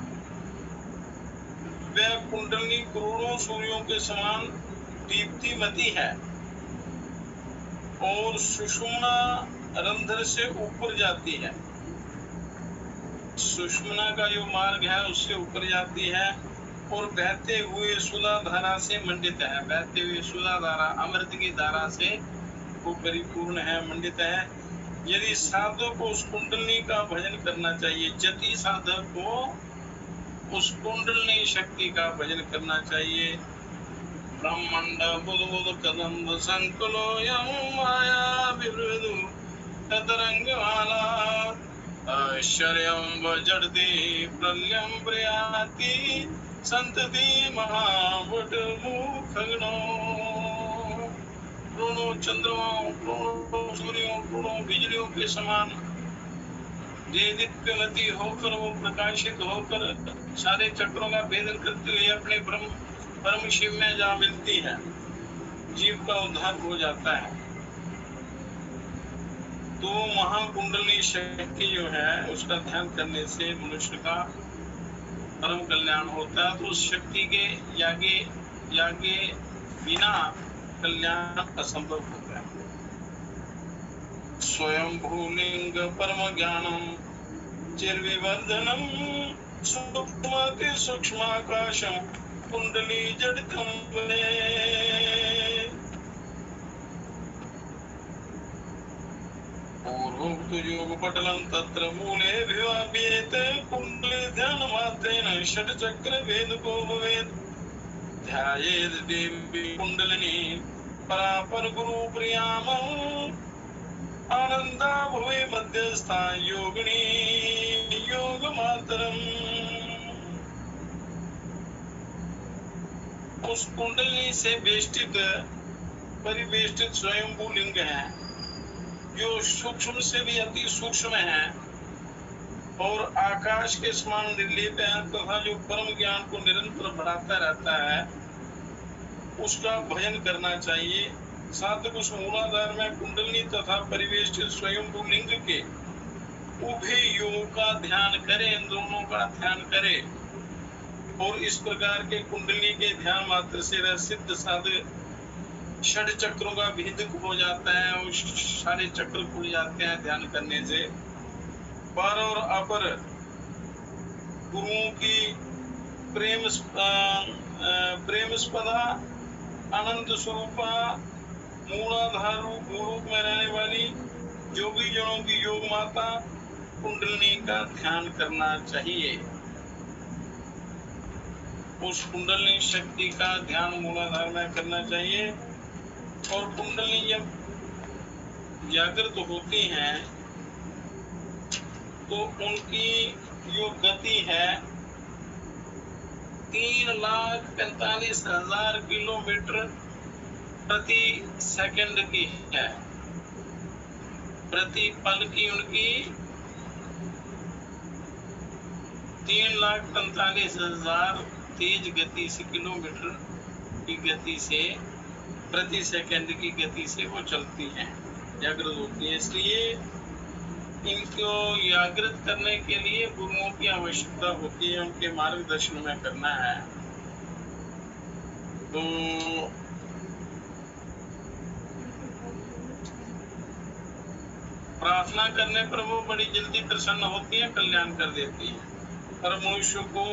वह कुंडलनी करोड़ों सूर्यों के समान दीप्तिमती है और सुषुम्ना रंध्र से ऊपर जाती है। सुषुम्ना का जो मार्ग है उससे ऊपर जाती है और बहते हुए सुधा धारा से मंडित है। बहते हुए सुधा धारा अमृत की धारा से वो परिपूर्ण है, मंडित है। यदि साधक को उस कुंडलनी का भजन करना चाहिए, जति साधक को उस कुंडलनी शक्ति का भजन करना चाहिए। ब्रह्मांड बुद्ध कदम्ब संकुलो यं माया विवृदु तदरंगमाला आश्चर्यं वजर्ति प्रलयं प्रयाति संतति महावट मुखग्नो। करोड़ों चंद्रमाओं, करोड़ों सूर्यों, करोड़ों बिजलियों के समान दीप्तिमती होकर वो प्रकाशित होकर सारे चक्रों का भेदन करते हुए अपने परम शिव में जा मिलती है, जीव का उद्धार हो जाता है। तो महाकुंडली शक्ति जो है उसका ध्यान करने से मनुष्य का परम कल्याण होता है। तो उस शक्ति के यागे बिना कल्याण असंभव होता है। स्वयं भूलिंग परम ज्ञानम चिरविवर्धनम सूक्ष्माति सूक्ष्माकाशम कुंडली जडितम पूर्वोक्त योग पटलं तत्र मूले विवाप्येत कुंडली ध्यान मात्रेण षट चक्र भेद को भवेत्। ध्यायेद देवी कुंडलिनी परापर गुरु प्रियाम आनंदा भुवे मध्यस्था योगिनी योग मातरम। उस कुंडलिनी से वेष्टित परिवेष्टित स्वयंभू लिंग है, जो सूक्ष्म से भी अति सूक्ष्म है और आकाश के समान निर्लिप्त है तथा जो परम ज्ञान को निरंतर बढ़ाता रहता है, उसका भजन करना चाहिए। साधक उस मूलाधार में कुंडलिनी तथा परिवेष्टित स्वयंभू लिंग के उभय योग का ध्यान करे, इन दोनों का ध्यान करे और इस प्रकार के कुंडलिनी के ध्यान मात्र से सिद्ध साधक षड चक्रों का भेदक हो जाता है और सारे चक्र खुल जाते हैं ध्यान करने से। पर और अपर गुरुओं की प्रेमस्पदा अनंत स्वरूपा मूलाधार रूप में रहने वाली योगी जनों की योग माता कुंडलिनी का ध्यान करना चाहिए। उस कुंडलिनी शक्ति का ध्यान मूलाधार में करना चाहिए और कुंडलिनी जब जागृत होती हैं तो उनकी जो गति है 3,45,000 किलोमीटर प्रति सेकंड की है। प्रति पल की उनकी 3,45,000 तेज गति से, किलोमीटर की गति से, प्रति सेकंड की गति से वो चलती हैं, जागृत होती है। इसलिए इनको जागृत करने के लिए गुरुओं की आवश्यकता होती है, उनके मार्गदर्शन में करना है। तो प्रार्थना करने पर वो बड़ी जल्दी प्रसन्न होती है, कल्याण कर देती है। पर मनुष्य को,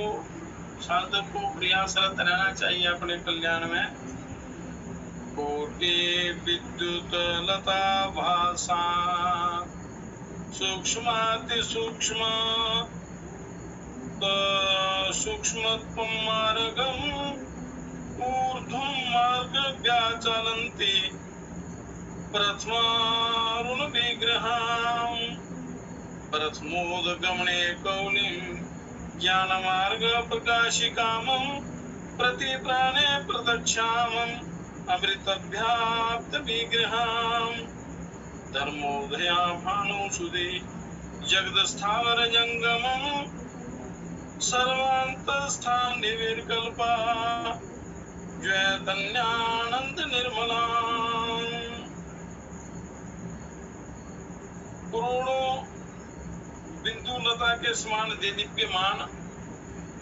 साधक को प्रयासरत रहना चाहिए अपने कल्याण में। कोटि विद्युत लता भाषा सूक्ष्माति सूक्ष्म सूक्ष्मत्वं मार्गम् ऊर्ध्वं मार्गव्याचलन्ति प्रथमारुण विग्रहाम् प्रथमोदगमने कौलिं ज्ञानमार्ग प्रकाशिकामं प्रति प्राणे प्रदक्षामम् अमृतभ्याप्त विग्रहाम् धर्मोदया भानुसुदे जगदस्थावर जंगमम् सर्वान्तस्थान निर्विकल्पा चैतन्यानंद निर्मला। करोड़ों बिंदु लता के समान देदीप्यमान,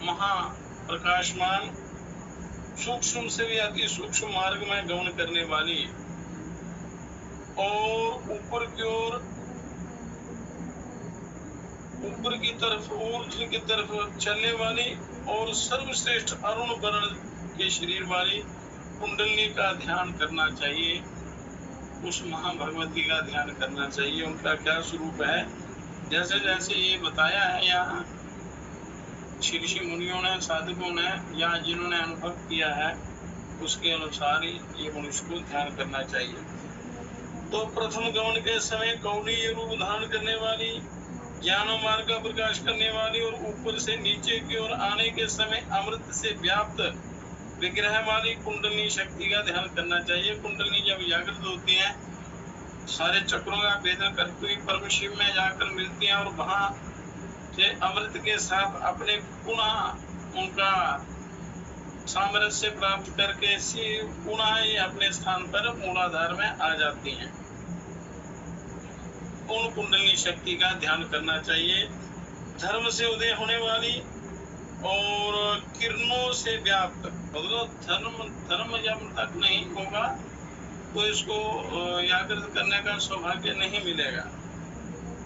महाप्रकाशमान, सूक्ष्म से भी अति सूक्ष्म मार्ग में गमन करने वाली और ऊपर की तरफ, ऊर्ध्व की तरफ चलने वाली और सर्वश्रेष्ठ अरुण वर्ण के शरीर वाली कुंडलिनी का ध्यान करना चाहिए। उस महाभगवती का ध्यान करना चाहिए। उनका क्या स्वरूप है, जैसे जैसे ये बताया है यहाँ ऋषि मुनियों ने, साधकों ने, या जिन्होंने अनुभव किया है, उसके अनुसार ही ये मनुष्य को ध्यान करना चाहिए। तो प्रथम गमन के समय कौड़ी रूप धारण करने वाली, ज्ञान मार्ग का प्रकाश करने वाली और ऊपर से नीचे की ओर आने के समय अमृत से व्याप्त विग्रह वाली कुंडलिनी शक्ति का ध्यान करना चाहिए। कुंडलिनी जब जागृत होती है, सारे चक्रों का भेदन करती हुई परम शिव में जाकर मिलती हैं और वहां से अमृत के साथ अपने पुनः उनका सामरस्य प्राप्त करके पुनः ही अपने स्थान पर मूलाधार में आ जाती हैं। उन कुंडलिनी शक्ति का ध्यान करना चाहिए। धर्म से उदय होने वाली और किरणों से व्याप्त, मतलब धर्म जब तक नहीं होगा तो इसको जागृत करने का सौभाग्य नहीं मिलेगा।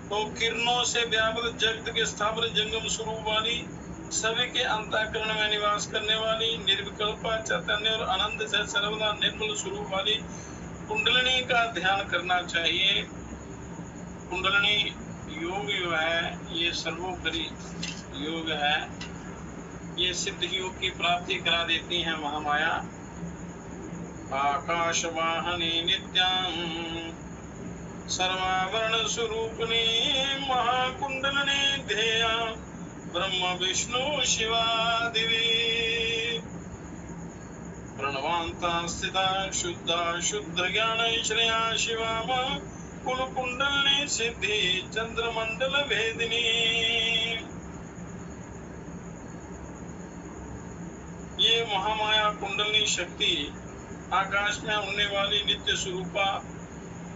तो किरणों से व्याप्त जगत के स्थावर जंगम स्वरूप वाली, सभी के अंतःकरण में निवास करने वाली, निर्विकल्प चैतन्य और आनंद से सर्वदा निर्मल स्वरूप वाली कुंडलिनी का ध्यान करना चाहिए। कुंडलिनी योग जो है ये सर्वोपरि योग है। ये सिद्ध योग की प्राप्ति करा देती है महामाया। आकाश वाहनी नित्यां सर्वावरण स्वरूपिणी महाकुंडलिनी ध्येया ब्रह्म विष्णु शिवा देवी प्रणवांता स्थिता शुद्धा शुद्ध ज्ञान ऐश्वर्या शिवा कुल कुंडलिनी सिद्धि चंद्रमंडल भेदिनी। ये महामाया कुंडलिनी शक्ति आकाश में उड़ने वाली नित्य स्वरूपा,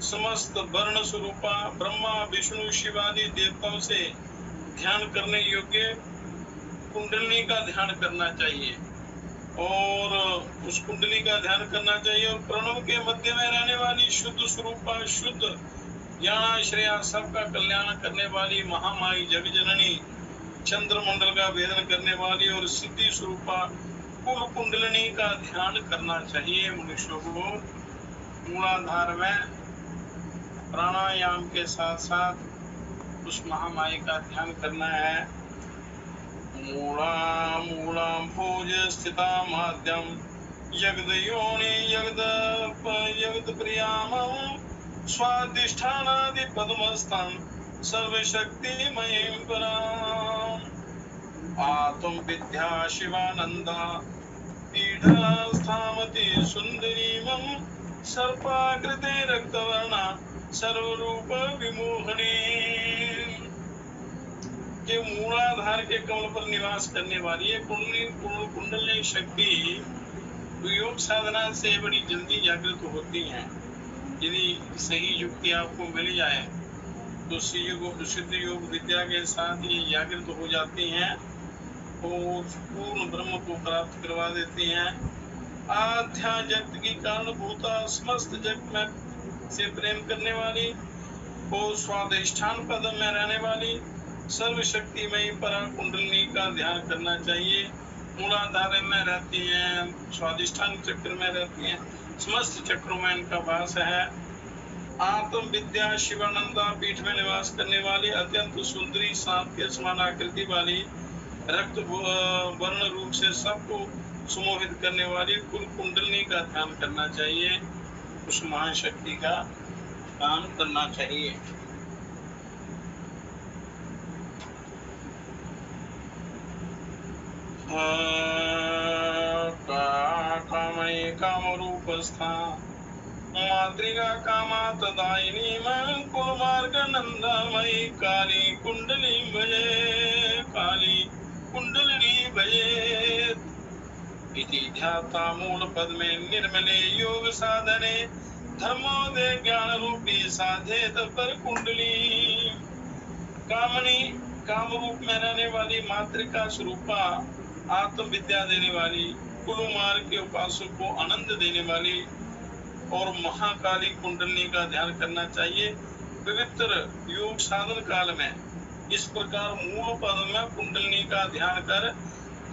समस्त वर्ण स्वरूपा, ब्रह्मा विष्णु शिवादि देवताओं से ध्यान करने योग्य कुंडलिनी का ध्यान करना चाहिए और उस कुंडली का ध्यान करना चाहिए। और प्रणव के मध्य में रहने वाली शुद्ध स्वरूपा, शुद्ध ज्ञान श्रेया, सबका कल्याण करने वाली महामाई जग जननी, चंद्रमंडल का भेदन करने वाली और सिद्धि स्वरूपा कुल कुंडलिनी का ध्यान करना चाहिए। मनुष्य को मूलाधार में प्राणायाम के साथ साथ उस महामाई का ध्यान करना है। मूलां भोज स्थिता माध्यम जगद योनि जगद प्रियामं स्वाधिष्ठानादि पद्मस्थं सर्वशक्तिमयीं पराम् आत्म विद्या शिवानंदा पीठा स्थामति सुंदरीमं सर्पाकृते रक्तवर्णा सर्वरूप विमोहनी के मूलाधार के कमल पर निवास करने वाली है कुंडलिनी शक्ति योग साधना से बड़ी जल्दी जागृत होती हैं। यदि सही युक्ति आपको मिल जाए तो सिद्ध योग विद्या के साथ ये जागृत हो जाती हैं और पूर्ण ब्रह्म को प्राप्त करवा देती हैं। आध्या जगत की कारणभूता समस्त जगत में से प्रेम करने वाली और स्वाधिष्ठान पद में रहने वाली सर्वशक्तिमयी परा कुंडलिनी का ध्यान करना चाहिए। मूलाधार में रहती हैं, स्वाधिष्ठान चक्र में रहती हैं, समस्त चक्रों में इनका वास है। आत्म विद्या शिवानंदा पीठ में निवास करने वाली अत्यंत सुंदरी सांप के समान आकृति वाली रक्त वर्ण रूप से सबको सुमोहित करने वाली कुल कुंडलिनी का ध्यान करना चाहिए। उस महान शक्ति का ध्यान करना चाहिए। कामये कामरूपस्था मातृका कामातदायिनी कुलमार्ग नंदमयी काली कुंडली भजे काली कुंडलिनी भजे इति ध्याता मूल पद में निर्मले योग साधने धर्मोदय ज्ञान रूपी साधे पर कुंडली कामनी काम रूप में रहने वाली मातृका स्वरूपा आत्म विद्या देने वाली कुलमार्ग के उपासक को आनंद देने वाली और महाकाली कुंडलिनी का ध्यान करना चाहिए। पवित्र योग साधन काल में इस प्रकार मूल पद में कुंडलिनी का ध्यान कर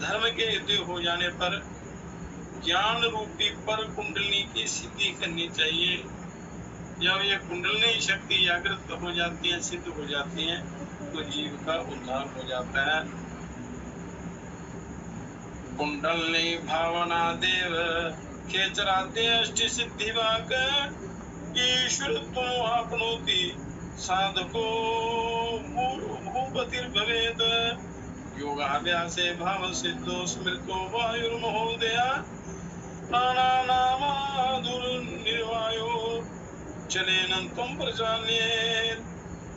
धर्म के युद्ध हो जाने पर ज्ञान रूपी पर कुंडलिनी की सिद्धि करनी चाहिए। जब ये कुंडलिनी शक्ति जागृत हो जाती है, सिद्ध हो जाती है, तो जीव का उद्धार हो जाता है। कुंडलिनी भावना देव खेचराते अष्ट सिद्धि वाक ईश्वर तो आपनोति साधको भूपतिर्भवेद योगाभ्यासे भाव सिद्धो स्मृतो वायुर्महोदया प्राणानामादुर्निर्वायो चलेनं त्वं प्रजान्येत्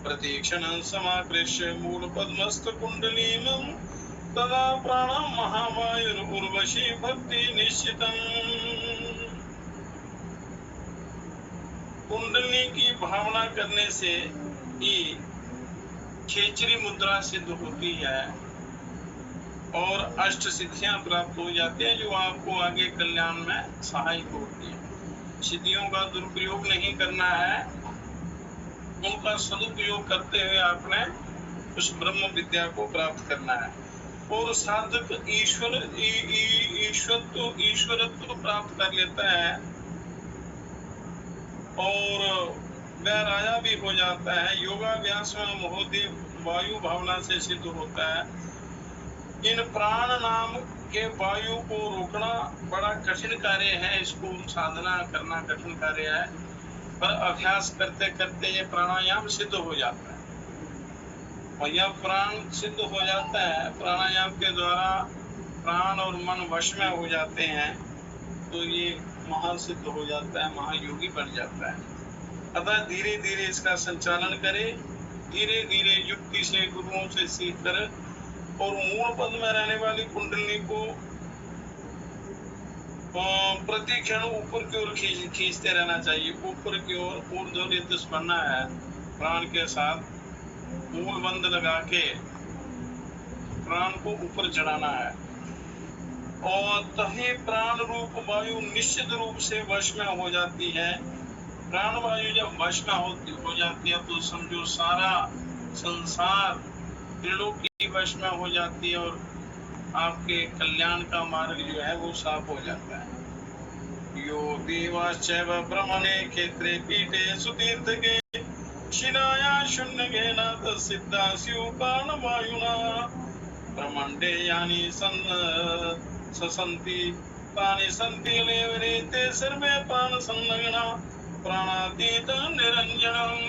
प्रतीक्षणं समाकृष्य मूलपद्मस्थ कुंडलीनं तदा प्राणं महावायुर्उर्वशी भक्ति निश्चितम्। कुंडलिनी की भावना करने से ही खेचरी मुद्रा सिद्ध होती है और अष्ट सिद्धियां प्राप्त हो जाती हैं जो आपको आगे कल्याण में सहायक होती है। सिद्धियों का दुरुपयोग नहीं करना है, उनका सदुपयोग करते हुए आपने उस ब्रह्म विद्या को प्राप्त करना है। और साधक ईश्वरत्व प्राप्त कर लेता है और वह राजा भी हो जाता है। योगाभ्यास में महोदय वायु भावना से सिद्ध होता है। इन प्राण नाम के वायु को रोकना बड़ा कठिन कार्य है, इसको साधना करना कठिन कार्य है, पर अभ्यास करते करते ये प्राणायाम सिद्ध हो जाता है। और यह प्राण सिद्ध हो जाता है, प्राणायाम के द्वारा प्राण और मन वश में हो जाते हैं, तो ये महासिद्ध हो जाता है, महायोगी बन जाता है। अतः धीरे धीरे इसका संचालन करें, धीरे धीरे युक्ति से गुरुओं से सीख कर और मूल पद में रहने वाली कुंडलिनी को प्रति क्षण ऊपर की ओर खींचते रहना चाहिए। ऊपर की ओर ऊर्ध्वरित बनना है, प्राण के साथ मूल बंद लगा के प्राण को ऊपर चढ़ाना है और तभी प्राण रूप वायु निश्चित रूप से वश में हो जाती है। प्राण वायु जब वश में हो जाती है तो समझो सारा संसार त्रिलोक की वश में हो जाती है और आपके कल्याण का मार्ग जो है वो साफ हो जाता है। यो देवाश्चैव ब्रह्मणे क्षेत्रे पीठे सुतीर्थके शिलाया शून्यगेनाथ सिद्धास्यु प्राणवायुना ब्रह्मांडे यानि ससन्ति तानि सन्ति लेवरे ते सर्वे प्राण संलग्ना प्राणातीत निरंजनम्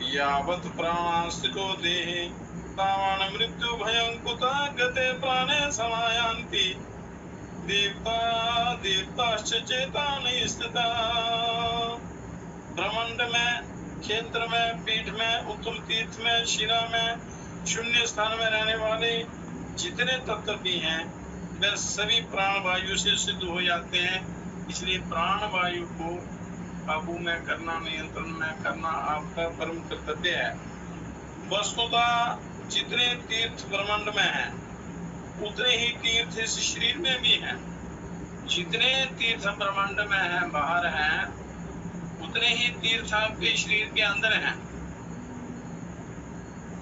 यावत् प्राणास्तितो देहे तावान् मृत्यु भयं कुतः गते प्राणे समायान्ति दीप्ताश्च चेतानि स्थिता। ब्रह्मांड में, क्षेत्र में, पीठ में, उत्तल तीर्थ में, शिरा में, शून्य स्थान में रहने वाले जितने तत्व भी हैं वे सभी प्राण वायु से सिद्ध हो जाते हैं। इसलिए प्राण वायु को काबू में करना, नियंत्रण में करना आपका परम कर्तव्य है। वस्तुतः जितने तीर्थ ब्रह्मांड में हैं उतने ही तीर्थ इस शरीर में भी हैं। जितने तीर्थ ब्रह्मांड में हैं, बाहर हैं, उतने ही तीर्थ आपके शरीर के अंदर हैं।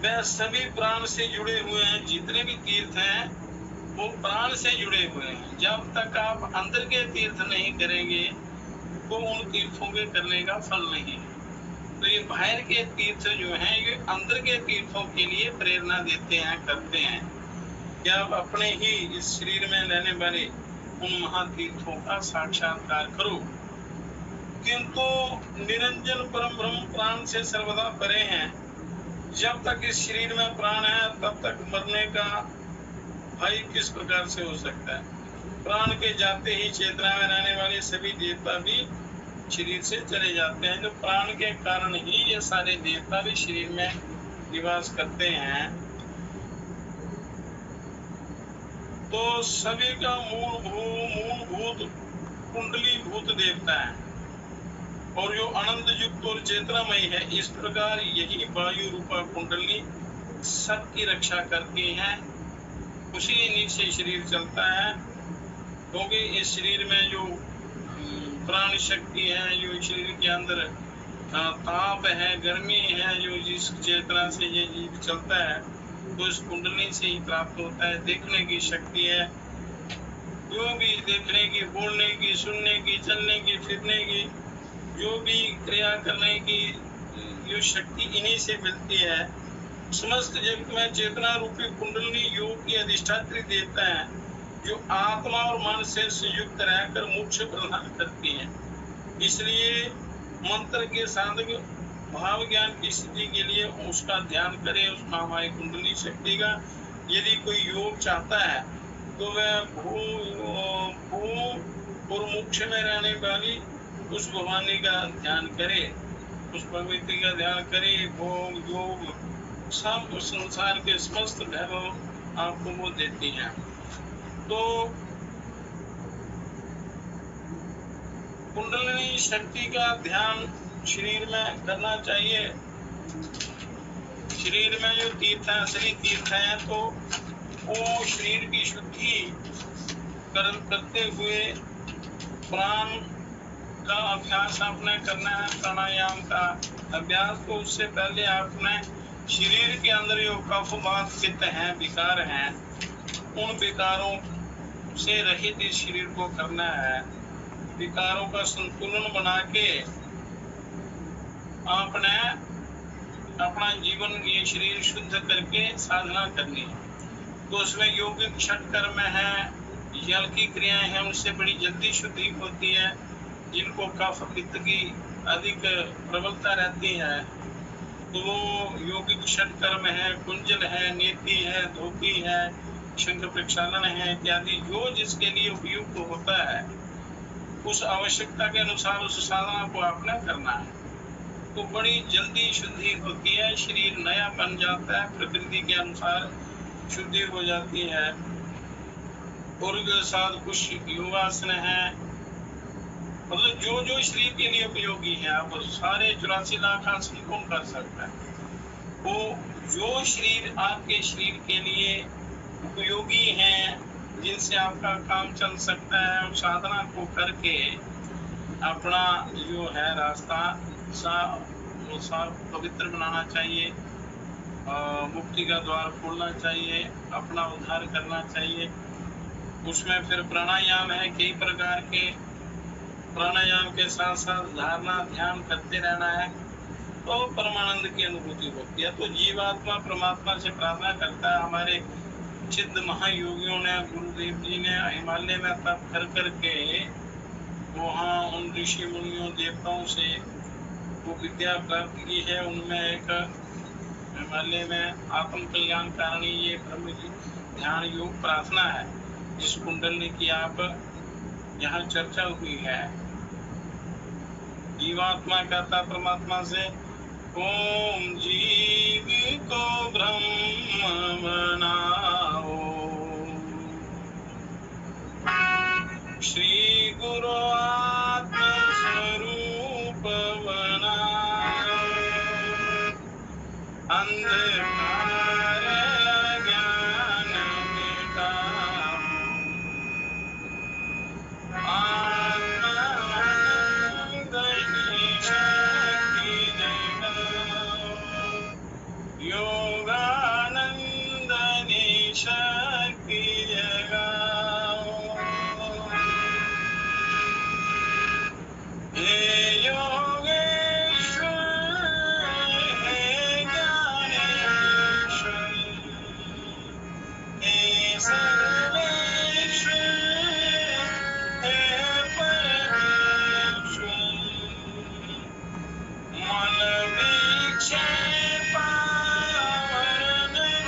वे सभी प्राण से जुड़े हुए हैं। जितने भी तीर्थ हैं वो प्राण से जुड़े हुए हैं। जब तक आप अंदर के तीर्थ नहीं करेंगे तो उन तीर्थों के करने का फल नहीं है। तो ये बाहर के तीर्थ जो हैं ये अंदर के तीर्थों के लिए प्रेरणा देते हैं, करते हैं कि आप अपने ही इस शरीर में रहने वाले उन महातीर्थों का साक्षात्कार करो। किंतु निरंजन परम ब्रह्म प्राण से सर्वदा परे हैं। जब तक इस शरीर में प्राण है तब तक मरने का भय किस प्रकार से हो सकता है। प्राण के जाते ही चेतना में रहने वाले सभी देवता भी शरीर से चले जाते हैं। जो प्राण के कारण ही ये सारे देवता भी शरीर में निवास करते हैं। तो सभी का मूलभूत कुंडलीभूत देवता है और जो आनंद युक्त और चेतनामय है। इस प्रकार यही वायु रूपा कुंडली सबकी रक्षा करती है। उसी नीचे शरीर चलता है, क्योंकि इस शरीर में जो प्राण शक्ति है, जो शरीर के अंदर ताप है, गर्मी है, जो जिस चेतना से ये जीव चलता है तो इस कुंडली से ही प्राप्त होता है। देखने की शक्ति है, जो भी देखने की, बोलने की, सुनने की, चलने की, फिरने की, जो भी क्रिया करने की जो शक्ति इन्हीं से मिलती है। समस्त जगत में चेतना रूपी कुंडली योग की अधिष्ठात्री देवता है, जो आत्मा और मन से संयुक्त रहकर मोक्ष प्रदान करती है। इसलिए मंत्र के साधक भाव ज्ञान की स्थिति के लिए उसका ध्यान करें, उस महामाई कुंडली शक्ति का। यदि कोई योग चाहता है तो वह भू और मोक्ष में रहने वाली उस भवानी का ध्यान करे, उस भगवती का ध्यान करे। भोग योग सब संसार के समस्त वैभव आपको वो देती हैं। तो कुंडलिनी शक्ति का ध्यान शरीर में करना चाहिए। शरीर में जो तीर्थ है, असली तीर्थ है, तो वो शरीर की शुद्धि करते हुए प्राण का अभ्यास आपने करना है। प्राणायाम का अभ्यास तो उससे पहले आपने शरीर के अंदर जो कफ वात पित्त हैं, विकार हैं, उन विकारों से रहित इस शरीर को करना है। विकारों का संतुलन बना के आपने अपना जीवन, ये शरीर शुद्ध करके साधना करनी है। तो उसमें यौगिक छठ कर्म है, जल की क्रियाएं हैं, उनसे बड़ी जल्दी शुद्धि होती है। जिनको कफ पित्त की अधिक प्रबलता रहती है तो वो यौगिक छठ कर्म है, कुंजल है, नेति है, धोती है, शंख प्रक्षालन है इत्यादि, जो जिसके लिए उपयुक्त होता है उस आवश्यकता के अनुसार उस साधना को आपने करना है। तो बड़ी जल्दी शुद्धि होती है, शरीर नया बन जाता है, प्रकृति के अनुसार शुद्धि हो जाती है। और के साथ कुछ योगासन है, मतलब जो जो शरीर के लिए उपयोगी है आप सारे 84 लाख आसन कौन कर सकता है। वो जो शरीर आपके शरीर के लिए उपयोगी हैं, जिनसे आपका काम चल सकता है, उस साधना को करके अपना जो है रास्ता साफ पवित्र बनाना चाहिए, मुक्ति का द्वार खोलना चाहिए, अपना उद्धार करना चाहिए। उसमें फिर प्राणायाम है, कई प्रकार के प्राणायाम के साथ साथ धारणा ध्यान करते रहना है तो परमानंद की अनुभूति होती है। तो जीवात्मा परमात्मा से प्रार्थना करता है। हमारे सिद्ध महायोगियों ने, गुरुदेव जी ने हिमालय में तप कर करके वहाँ उन ऋषि मुनियों देवताओं से वो विद्या प्राप्त की है। उनमें एक हिमालय में आत्म कल्याण कारणी ये ब्रह्म ध्यान योग प्रार्थना है, जिस कुंडली की आप यहाँ चर्चा हुई है। जीवात्मा कहता परमात्मा से, ओम जीव को ब्रह्म बनाओ, श्री गुरु आत्म स्वरूप बनाओ, अंधकार ज्ञान मिटाओ, योगानंदनी शक्ति जगाओ, हे योगेश्वर हे ज्ञानेश्वर हे सर्वेश्वर हे परमेश्वर, मन विक्षेपावरण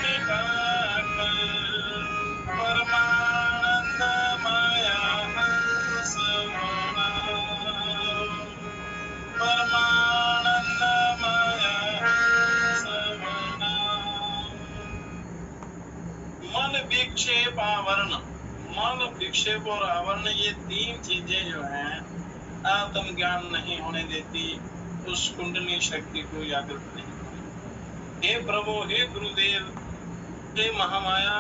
मिटाकर परमानंदमय हंस बनाओ, परमानंदमय हंस बनाओ। मन विक्षेप आवरण, मन विक्षेप और आवरण ये तीन चीजें जो हैं आत्म ज्ञान नहीं होने देती, उस कुंडली शक्ति को जागृत नहीं। हे प्रभु, हे गुरुदेव, हे महामाया,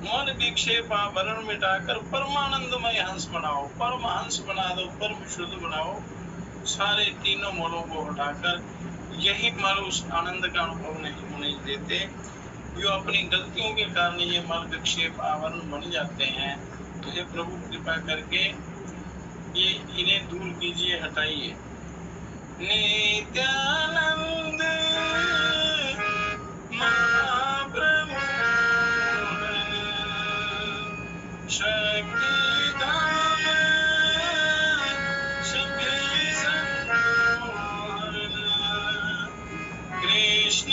मन विक्षेप आवरण मिटाकर परमानंदमय हंस बनाओ, परमहंस बना दो, परम शुद्ध बनाओ, सारे तीनों मलों को हटाकर। यही मल उस आनंद का अनुभव नहीं होने देते, जो अपनी गलतियों के कारण ये मल विक्षेप आवरण बन जाते हैं। तो हे प्रभु, कृपा करके ये इन्हें दूर कीजिए, हटाइए। नित्यानंद महाप्रभु शक्तिधाम सिद्धि संपूर्ण, कृष्ण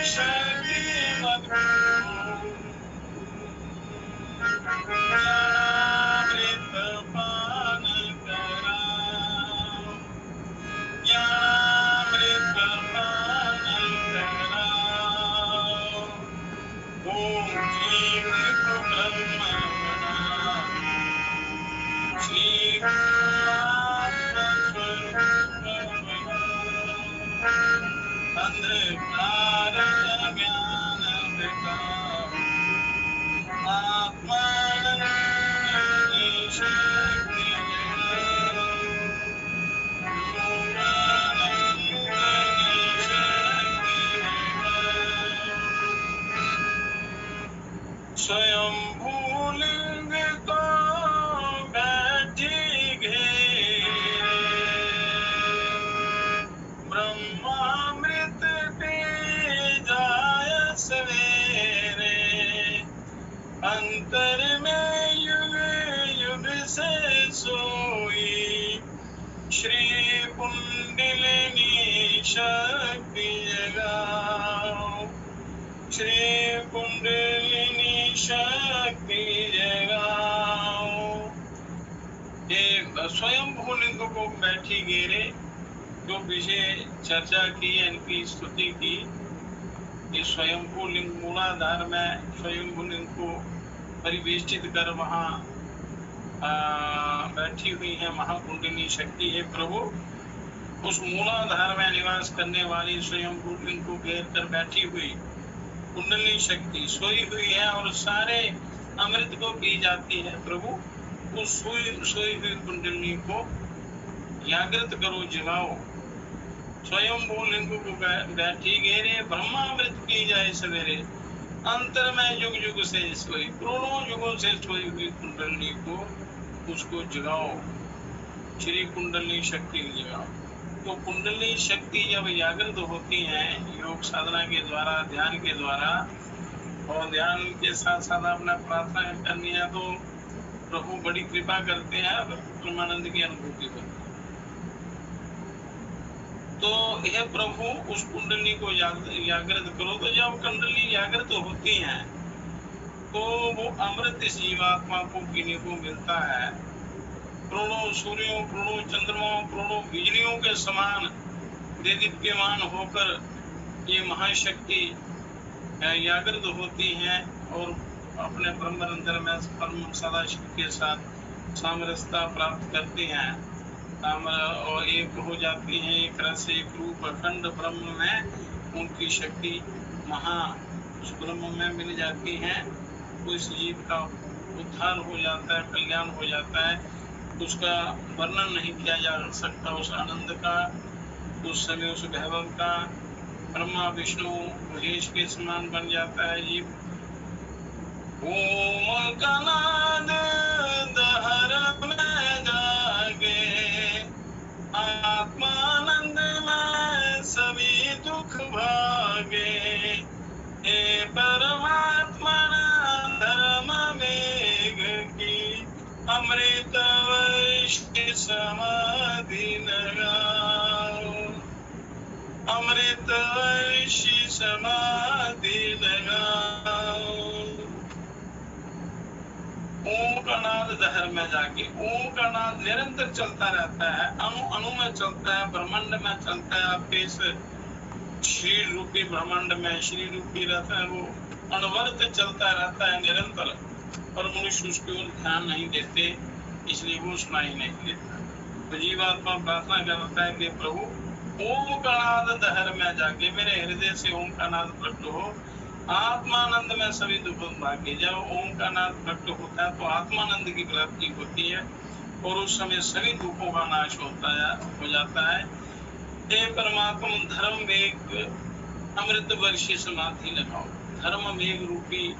शक्ति ज्ञानामृत पान कराओ, ज्ञानामृत पान कराओ, ओम जीव को ब्रह्म बनाओ, श्री आत्म स्वरूप बनाओ, अंधकार ज्ञान मिटाओ, आत्मानंदनी शक्ति जगाओ, योगानंदनी शक्ति जगाओ, स्वयंभू लिंग को बैठी घेरे, ब्रह्मामृत पी जाय सवेरे, अंतर में युग युग से सोई, श्री कुंडलिनी शक्ति जगाओ, श्री कुंडलिनी शक्ति जगाओ। एक स्वयंभू लिंग को बैठी घेरे, जो विषय चर्चा की, इनकी स्तुति की। ये स्वयंभू लिंग मूलाधार में स्वयंभू लिंग को परिवेष्टित कर वहाँ बैठी हुई है महाकुंडलिनी शक्ति। है प्रभु, उस मूलाधार में निवास करने वाली स्वयंभू लिंग को घेर कर बैठी हुई कुंडलिनी शक्ति सोई हुई है और सारे अमृत को पी जाती है। प्रभु, उस सोई हुई कुंडलिनी को जागृत करो, जगाओ। स्वयंभू लिंग को बैठी घेरे, ब्रह्मामृत पी जाए सवेरे, अंतर में युग युग से सोई, करोड़ों युगों से सोई हुई कुंडलिनी को उसको जगाओ, श्री कुंडलिनी शक्ति जगाओ। तो कुंडलिनी शक्ति जब जागृत होती है योग साधना के द्वारा, ध्यान के द्वारा, और ध्यान के साथ साथ अपना प्रार्थना करनी है, तो प्रभु बड़ी कृपा करते हैं, ब्रह्मानंद की अनुभूति होती है। तो यह प्रभु उस कुंडली को जागृत करो। तो जब कुंडली जागृत होती है तो वो अमृत इस जीवात्मा को पीने को मिलता है। करोड़ों सूर्यों, करोड़ों चंद्रमाओं, करोड़ों बिजलियों के समान दीप्यमान होकर ये महाशक्ति जागृत होती हैं और अपने ब्रह्मानंद में परम सदाशिव के साथ सामरसता प्राप्त करती हैं और एक हो जाती हैं, एक रस एक रूप अखंड ब्रह्म में उनकी शक्ति महा उस ब्रह्म में मिल जाती है। उस जीव का उद्धार हो जाता है, कल्याण हो जाता है। उसका वर्णन नहीं किया जा सकता, उस आनंद का, उस समय उस वैभव का। ब्रह्मा विष्णु महेश के समान बन जाता है जीव। ओम का नाद दहर में जागे, आत्मानंद में सभी दुख भागे। हे परमात्मा धर्म मेघ की, अमृत वर्षि समाधि लगाओ, अमृत वर्षि समाधि लगाओ। ओम का नाद दहर में जाके, ओम का नाद निरंतर चलता रहता है, अणु अणु में चलता है, ब्रह्मांड में चलता है। आपके इस शरीर रूपी ब्रह्मांड में शरीर रूपी रहता है, वो अनवरत चलता रहता है निरंतर, और मनुष्य उसकी ओर ध्यान नहीं देते, इसलिए वो सुनाई नहीं देता। तो जीवात्मा प्रार्थना करता है कि प्रभु ओम का नाद दहर में जाके मेरे हृदय से ओम का नाद प्रकट हो, आत्मानंद में सभी दुख भागे। जब ओम का नाद प्रकट होता है तो आत्मानंद की प्राप्ति होती है और उस समय सभी दुखों का नाश होता है, हो जाता है। हे परमात्मा धर्म मेघ अमृत वर्षी समाधि लगाओ, धर्म मेघ रूपी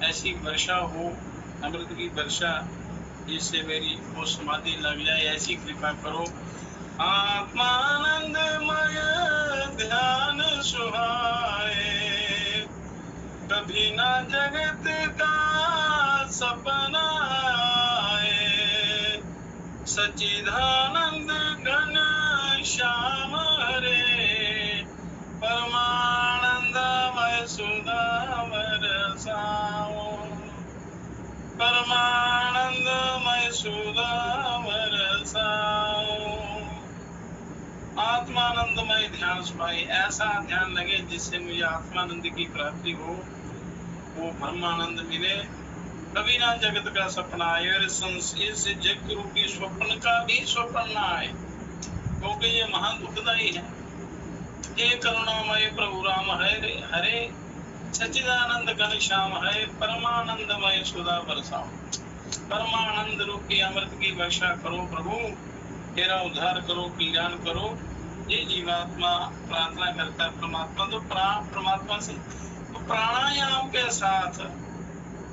ऐसी वर्षा हो, अमृत की वर्षा, जिससे मेरी वो समाधि लग जाए, ऐसी कृपा करो। आत्मानंदमय ध्यान सुहाए, कभी ना जगत का सपना आए। सच्चिदानंद घन श्याम हरे, परमानंदमय सुधा बरसाओ, परमानंदमय सुधा बरसाओ। आत्मानंदमय ध्यान सुनाई, ऐसा ध्यान लगे जिससे मुझे आत्मानंद की प्राप्ति हो, वो ब्रह्मानंद मिले, कभी ना जगत का सपना आए और इस जग रूपी स्वप्न का भी स्वप्न ना आए, क्योंकि ये महान दुखदायी है। हे करुणामय प्रभु राम हरे हरे, सच्चिदानंद घन श्याम हरे, परमानंदमय सुधा बरसाओ, परमानंद रूपी अमृत की वर्षा करो प्रभु, तेरा उद्धार करो, कल्याण करो। ये जीवात्मा प्रार्थना करता है परमात्मा, तो परमात्मा से तो प्राणायाम के साथ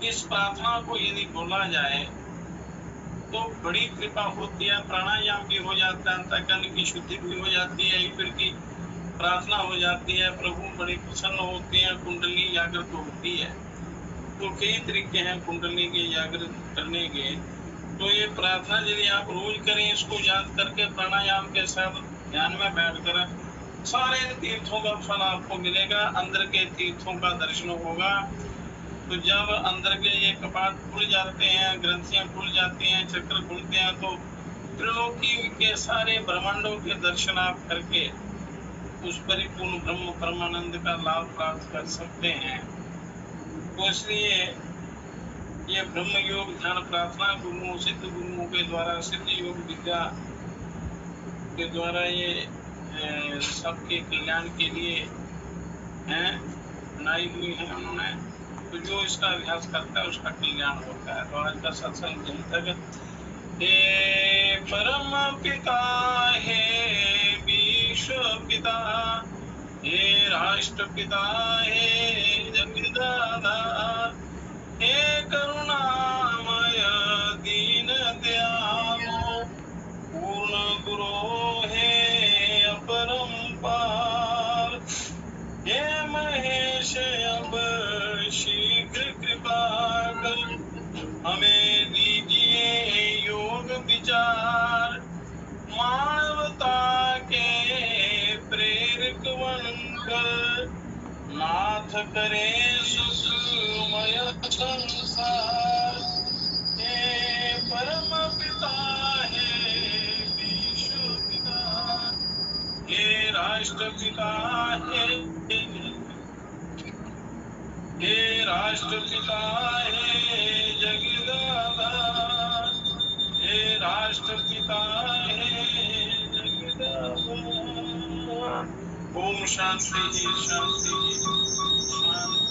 इस प्रार्थना को यदि बोला जाए तो बड़ी कृपा होती है। प्राणायाम भी हो जाता है, अंतःकरण की शुद्धि भी हो जाती है, ईश्वर की प्रार्थना हो जाती है, प्रभु बड़ी प्रसन्न होते हैं, कुंडली जागृत होती है। तो कई तरीके हैं कुंडली के जागृत करने के। तो ये प्रार्थना यदि आप रोज करें, इसको याद करके प्राणायाम के साथ ध्यान में बैठकर, सारे तीर्थों का फल आपको मिलेगा, अंदर के तीर्थों का दर्शन होगा। तो जब अंदर के ये कपाट खुल जाते हैं, ग्रंथियां खुल जाती हैं, चक्र खुलते हैं, तो त्रिलोकी के सारे ब्रह्मांडों के दर्शन आप करके उस परिपूर्ण ब्रह्म परमानंद का लाभ प्राप्त कर सकते हैं। तो इसलिए ये ब्रह्म योग ध्यान प्रार्थना गुरुओं, सिद्ध गुरुओं के द्वारा, सिद्ध योग विद्या के द्वारा ये सबके कल्याण के लिए बनाई हुई है उन्होंने। तो जो इसका अभ्यास करता है उसका कल्याण होता है। तो आज का सत्संग जब तक, हे परम पिता, हे विश्व पिता, हे राष्ट्र पिता, हे जगदाता, हे करुणामय दीन दयालो, पूर्ण गुरु हे अपरंपार, हे महेश अब शीघ्र कृपा कर, हमें दीजिए योग विचार, मानवता के प्रेरक बनकर, नाथ करे सुखमय संसार। हे परम पिता राष्ट्रपिता हे राष्ट्रपिता हे जगदाधार, हे राष्ट्रपिता हे जगदाधार। ओम शांति शांति शांति।